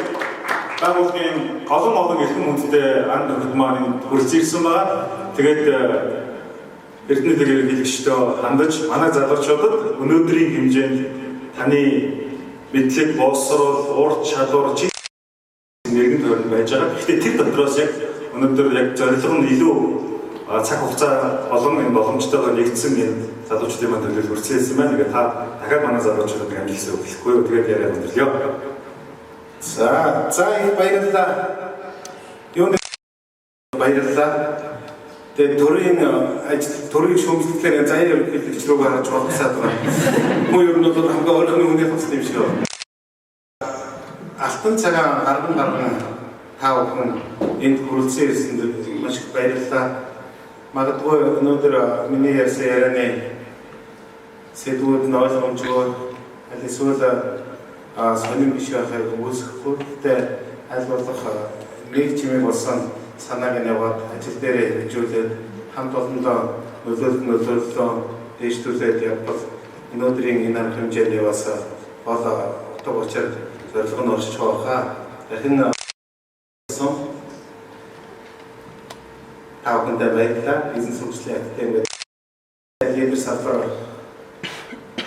байгууллагын олон эрхэм хүндтэй анд нөхөд маань хүрэлцэн байгаа. Тэгээд эрдэнэлэг ерөнхийлөгчтэй хандаж манай залуучуудад өнөөдрийн хэмжээнд таны мэдлэг, боловсрол, ур чадвар нэгэн тойронд байж байгаа. Гэхдээ тэр дотроос яг өнөөдөр яг зорилго нь илүү цаг хугацаа олон энэ боломжтойгоо нэгдсэн энэ залуучдын маань төлөөлөл хүрсэн байна. Тэгээд та дахиад манай залуучуудад амжилт хүсэхгүй юу? Тэгээд яриа өндөрлөё. За их баярлалаа. Юуны баярлалаа. Тэгээд төрийн шүүмжлэлээр заяа ерөнхийлөгч рүү гарч болцоод байгаа. Муу ер нь бол хамгийн ойрхон хүний тустай юм шиг байна. Алтан цагаан гарган та бүхэн энд хүрэлцэн ирсэнд маш их баярлалаа. Магадгүй өнөөдөр миний ярьсан ярианы сэдвүүд нь ойлгомжгүй аль эсвэл сонин биш байхыг үүсэхгүй. Гэхдээ аль болох нэг чимээ болсон санааг нь яваад ажил дээрээ хэрэгжүүлээд хамт олондоо нөлөөлөлөө дэвшүүлээд явбал өнөөдрийн энэ арга хэмжээний бас гол утга учир зорилго нь оршиж байгаа. Дахин та бүхэндээ баярлалаа. Бизнес хөгжлийн академид лидер салбар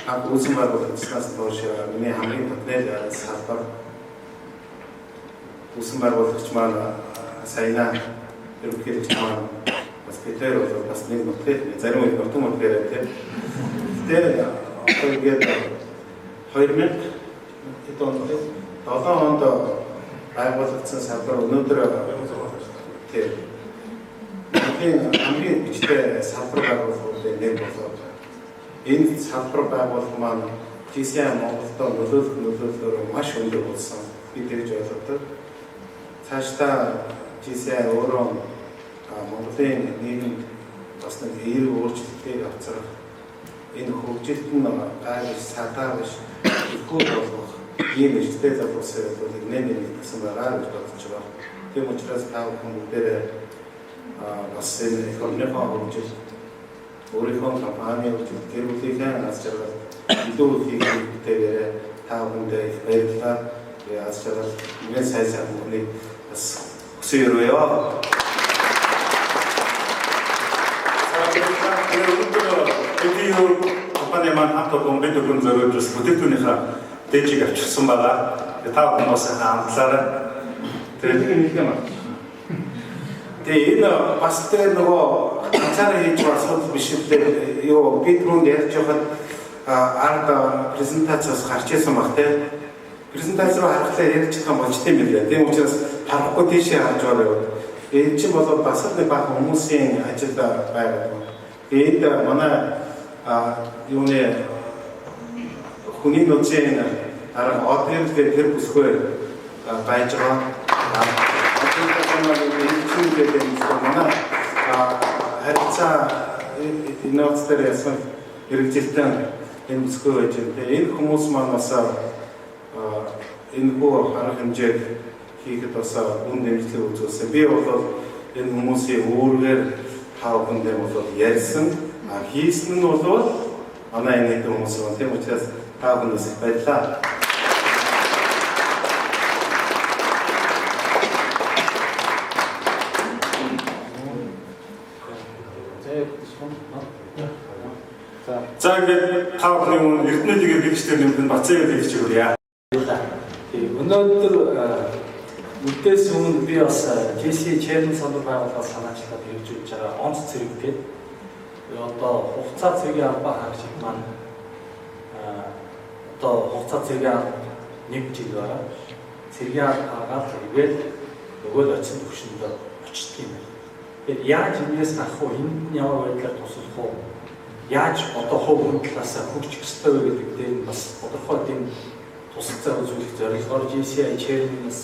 үүсгэн байгуулагчнаас доош миний хамгийн тотнол салбар үүсгэн байгуулагч маань саяна ерөнхийлөгч маань бас тэр бол бас нэг нутгийг зарим үед нутаг мөрөөр тийм. Тэгээд ингээд 2000 онд байгуулагдсан салбар өнөөдөр тийм хамгийн бичтэй салбар байгууллагуудын нэг болоод энэ салбар байгууллага маань GCI Монголдо нөлөөлөлөөр маш өндөр болсон бид тэгж ойлгодог. Цаашдаа GCI өөрөө Монголын нийгэмд бас нэг эерэг өөрчлөлтийг авчрах энэ хөгжилт нь гайвш садаа биш ихгүй болох ийм эрсдэл залуусаар бол нэгэн гэсэн байгаа гэж бодож байгаа. Тийм учраас та бүхэн бүгдээрээ бас энэ экономикийн хөгжил өөрийнхөө компани хөгжил гэр бүлийнхээ аз жаргал илүү хийхтэйгээр та бүхэндээ их баярлалаа. Аз жаргал нэгэн сайн хүмүүний бас хүсье өрөөё. Тэгээд компани маань хамт олон бид бүхэн зориулж бүтээгдэхүүнийхээ дээжийг авчирсан байгаа. Та бүхэн бас хамтлаараа тэгээд нэг юм аа. Тэгээ энэ бас тэр нөгөө ганцаараа хийж байгаа асуудал биш үү? Юу бид түрүүнд ярьж байхад ард презентацаас гарч ирсэн баг тийм. Презентац руу харахлаа ярьж байгаа юм болчтой юм лээ. Тийм учраас харахгүй тийшээ харж байгаа. Энэ чинь бол бас нэг баг хүмүүсийн ажил байгаа. Энд манай юуны хүний нөөцийн арга одын тэр бүсгүй байж байгаа. Манай харилцаа инновацтер ясан хэрэгжилтэн энэ бүсгүй байж байгаа. Энэ хүмүүс маань бас энэ хөө арга хэмжээг хийхэд бас үн дэмжлэг үзүүлсэн. Би бол энэ хүмүүсийн өөрөөр та бүхэндээ бол ярьсан, хийсэн нь бол манай энэ хүмүүс байна. Тийм учраас та бүхэндээс баярлалаа. За ингээд та бүхний өмнө Эрдэнэлгийн хэрэгчдэр нэмсэн Бацаагийн хэрэгч өгье. Өнөөдөр үдээс өмнө би бас GC Chairman санал байгууллагаас санаачлаад хэрэгжүүлж байгаа онц цэрэг гэдэг одоо хугацаа цэгийн албаа хаагч маань одоо хугацаа цэгийн нэг жил байгаа. Цэгийн албаагаар хэрэгэл нөгөө л очсон төвшөндөө очдөг юм байна. Тэгэхээр яаж энэс авах вэ? Энд ямар байдлаар туслах вэ? Яаж одоо хувь хүн талаас хөгжих ёстой вэ гэдэг дээр нь бас тодорхой тийм тусалцаа үзүүлэх зорилгоор GCI Chairman-аас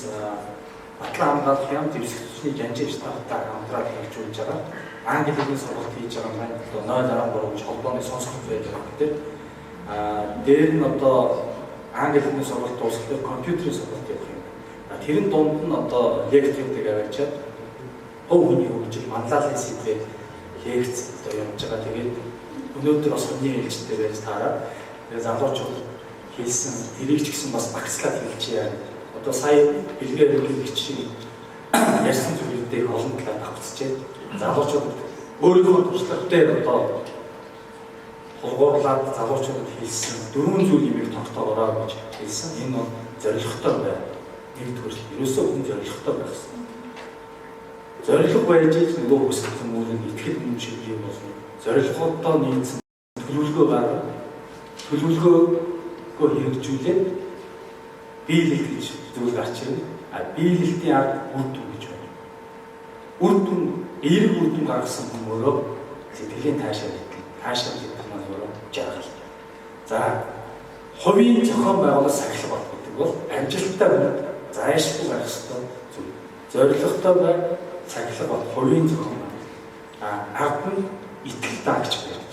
Батлан хамгаалах юм дэвсгчний жанжиж тавтаа хамтраад хэрэгжүүлж байгаа. Англи хэлний сургалт хийж байгаа маань 0.13 холбооны сонсголт байж байгаа гэдэг. Дээр нь одоо англи хэлний сургалт дуусахад компьютерийн сургалт явах юм. Тэрэн дунд нь одоо лекцүүдийг аваачаад хувь хүний хөгжил манлайлалын сэдвээр лекц одоо явж байгаа. Тэгээд өнөөдөр бас хүний ээлжтэй байж таараа. Тэгээд залуучууд хэлсэн тэрийг ч гэсэн бас багцлаад хэлчихье. Одоо сая бэлгээр өгөх шиг ярьсан зүйлүүдийг олон талаар давтчихжээ. Залуучууд өөрийнхөө туршлагатай одоо хургуурлаад залуучуудад хэлсэн 4 зүйл юмыг тогтоогоорой гэж хэлсэн. Энэ бол зорилготой бай. Нэгдүгээр ерөөсөө хүн зорилготой байх хэрэгтэй. Зорилго байж ич нөгөө хүсэлт хүмүүрийг итгэл юм шиг юм болно. Зорилготой нийцсэн төлөвлөгөө гаргав. Төлөвлөгөөгөө хэрэгжүүлээд биелэл гэж зүйл гарч ирнэ. Биелэлтийн арга үр дүн гэж байна. Үр дүн, эерэг үр дүн гаргасан хүн өөрөө сэтгэлийн таашаал гэдэг нь өөрөө жаргал. За, хувийн зохион байгуулалт сахилга бот гэдэг бол амжилттай хүн зайлшгүй байх ёстой зүйл. Зорилготой бай сахилга бот хувийн зохион байгуулалт. Ард нь итгэл даагч байж.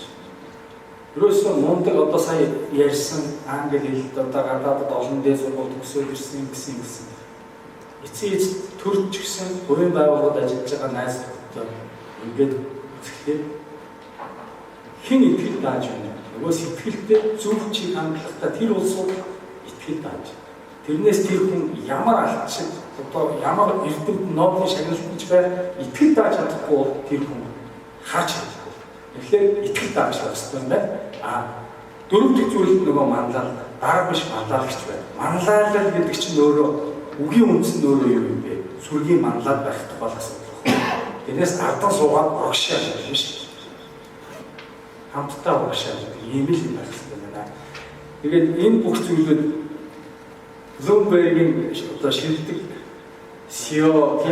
Ерөөсөө мундаг одоо сая ярьсан англи хэлд одоо гадаадд олон дээд сургууль төгсөөд ирсэн гэсэн. Эцэг төрж гисэн хувийн байгууллагад ажиллаж байгаа найз нөхдөд ингээд үзэхдээ хэн итгэл дааж байна? Нөгөө сэтгэлдээ зөв чиг хандлагатай тэр улсууд итгэл дааж. Тэрнээс тэр хүн ямар алчиг одоо ямар эрдэмт Нобелийн шагналч бай итгэл дааж чадахгүй тэр хүн хаач чадахгүй. Тэгэхээр итгэл дааж байх хэрэгтэй юм байна. Дөрөв дэх зүйл нөгөө манлал дараа биш манлайлагч байна. Манлайлал гэдэг чинь өөрөө үгийн үндс нь өөрөө юу юм бэ? Сүргийн манлаад байх тухай асуудал. Тэрнээс ардан суугаад урагшаа шүү дээ. Хамтдаа урагшаа ийм л юм байх хэрэгтэй байна. Тэгээд энэ бүх зүйлүүд Bloomberg-ийн одоо шилдэг CEO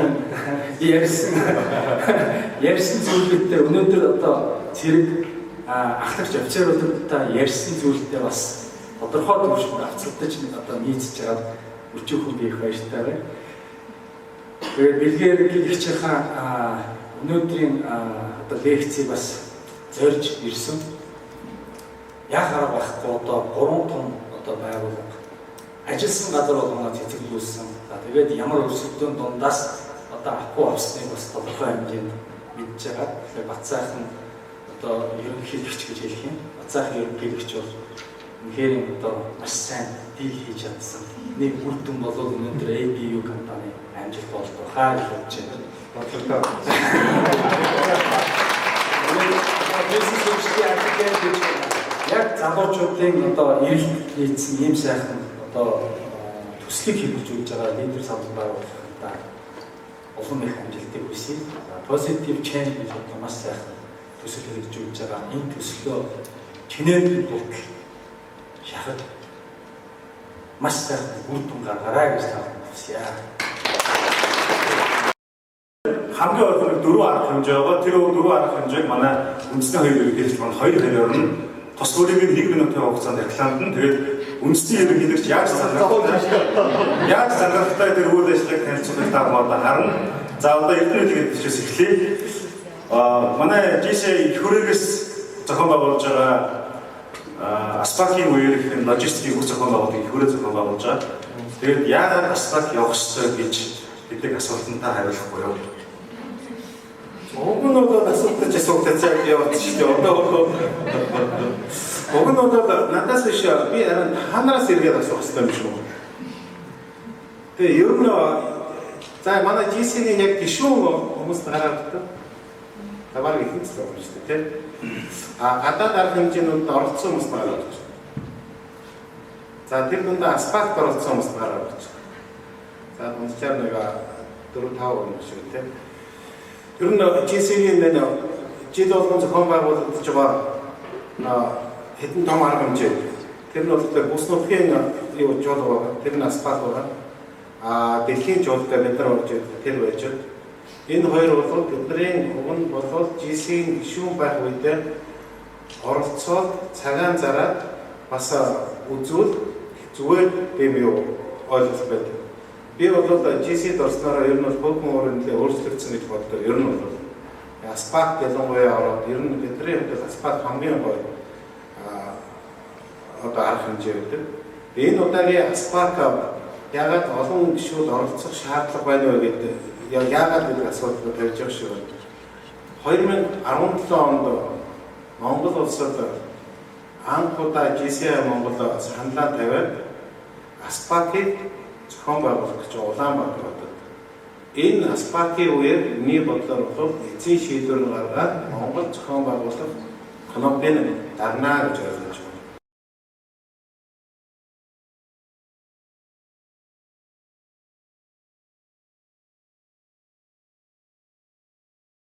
ярьсан зүйлүүдтэй өнөөдөр одоо зэрэг ахлагч офицеруудтай ярьсан зүйлтэй бас тодорхой төвшөнд авцалдаж одоо нийцж байгаа өчөөхөн биех баяртай байна. Тэгээд бэлгээр гихчийнхаа өнөөдрийн одоо лекцийг бас зорж ирсэн. Яг арга байхгүй одоо 3 том одоо байгууллага ажилласан газар болгоно цэцэглүүлсэн. Тэгээд ямар өрсөлдөөн дундаас одоо авахгүй авсныг бас тодорхой хэмжээнд мэдж байгаа. Тэгэхээр Бацаахан одоо ерөнхийлөгч гэж хэлэх юм. Бацаахан ерөнхийлөгч бол үнэхээр одоо маш сайн дийл хийж чадсан. Нэг үр дүн болоод өнөөдөр ABU компани амжилт болдог хаа гэж бодож байна. Бодлоо. Яг залуучуудын одоо эрэл хийсэн ийм сайхан одоо төслийг хэрэгжүүлж байгаа лидер салбар байгууллагуудаа олон их амжилтыг хүсье. Positive change гэж одоо маш сайхан төсөл хэрэгжүүлж байгаа. Энэ төслөө чинээр бүгд шахаад маш сайхан үр дүн гаргаарай гэж хүсье. хамгийн олон 4 арга хэмжээ байгаа. Тэр 4 арга хэмжээг манай үндэсний хоёр ерөнхийлөгч маань 2 хоёроор нь тус өөрийн 1 минутын хугацаанд рекламд нь тэгээд үндэсний ерөнхийлөгч яаж зангалтай тэр үйл ажиллагааг танилцуулах таамаадаа харна. За одоо эрдэнэ хэлгээд бичээс эхлэе. Манай GC их хөрөөгөөс зохион байгуулж байгаа Аспаки үеэр их логистикийн бүх зохион байгуулалтыг их хөрөө зохион байгуулж байгаа. Тэгээд яагаад Аспак явах ёстой гэж гэдэг асуултандаа хариулахгүй юу? Уг нь бол асуудалч асуултад яг яваад шүү дээ. Одоо уг нь бол надаас биш би харин ханараас эргээд асуух хэрэгтэй юм шүү. Тэгээ ер нь за манай GC-ний яг гишүүн хүмүүс гараад та тавар их хэвчээ байна шүү дээ. Гадаад арга хэмжээнүүд оролцсон хүмүүс гараад байна. За тэр дундаа Аспакт оролцсон хүмүүс гараад байна. За уншаар нэг 4-5 хүн шиг тийм. Ер нь GC-ийн жил болгон зохион байгуулагдаж байгаа хэдэн том арга хэмжээ. Тэр нь бол бус нутгийн юу жол байгаа. Тэр нь Аспак байгаа. Дэлхийн жолтой бид нар орж тэр байж байна. Энэ хоёр бол бидний уг нь бол GC-ийн гишүүн байх үедээ оролцоод цагаан зараад бас үзүүл зүгээр юм юу ойлголт байдаг. Би бол GC-д орсноор ер нь бүх мөрөндөө өөрчлөгдсөн гэж боддог. Ер нь бол Аспак ялангуяа ороод ер нь бидний хувьд Аспак хамгийн гоё одоо арга хэмжээ байдаг. Энэ удаагийн Аспак яагаад олон гишүүд оролцох шаардлага байна вэ гэдэг яагаад гэдэг асуулт тавьж байгаа шүү. 2017 онд Монгол улсад анх удаа GC Монгол саналаа тавиад Аспакийг зохион байгуулах гэж Улаанбаатар хотод. Энэ Аспакийн үеэр миний бодлоор бол эцсийн шийдвэр гаргаад Монгол зохион байгуулах Конопын дарнаа гэж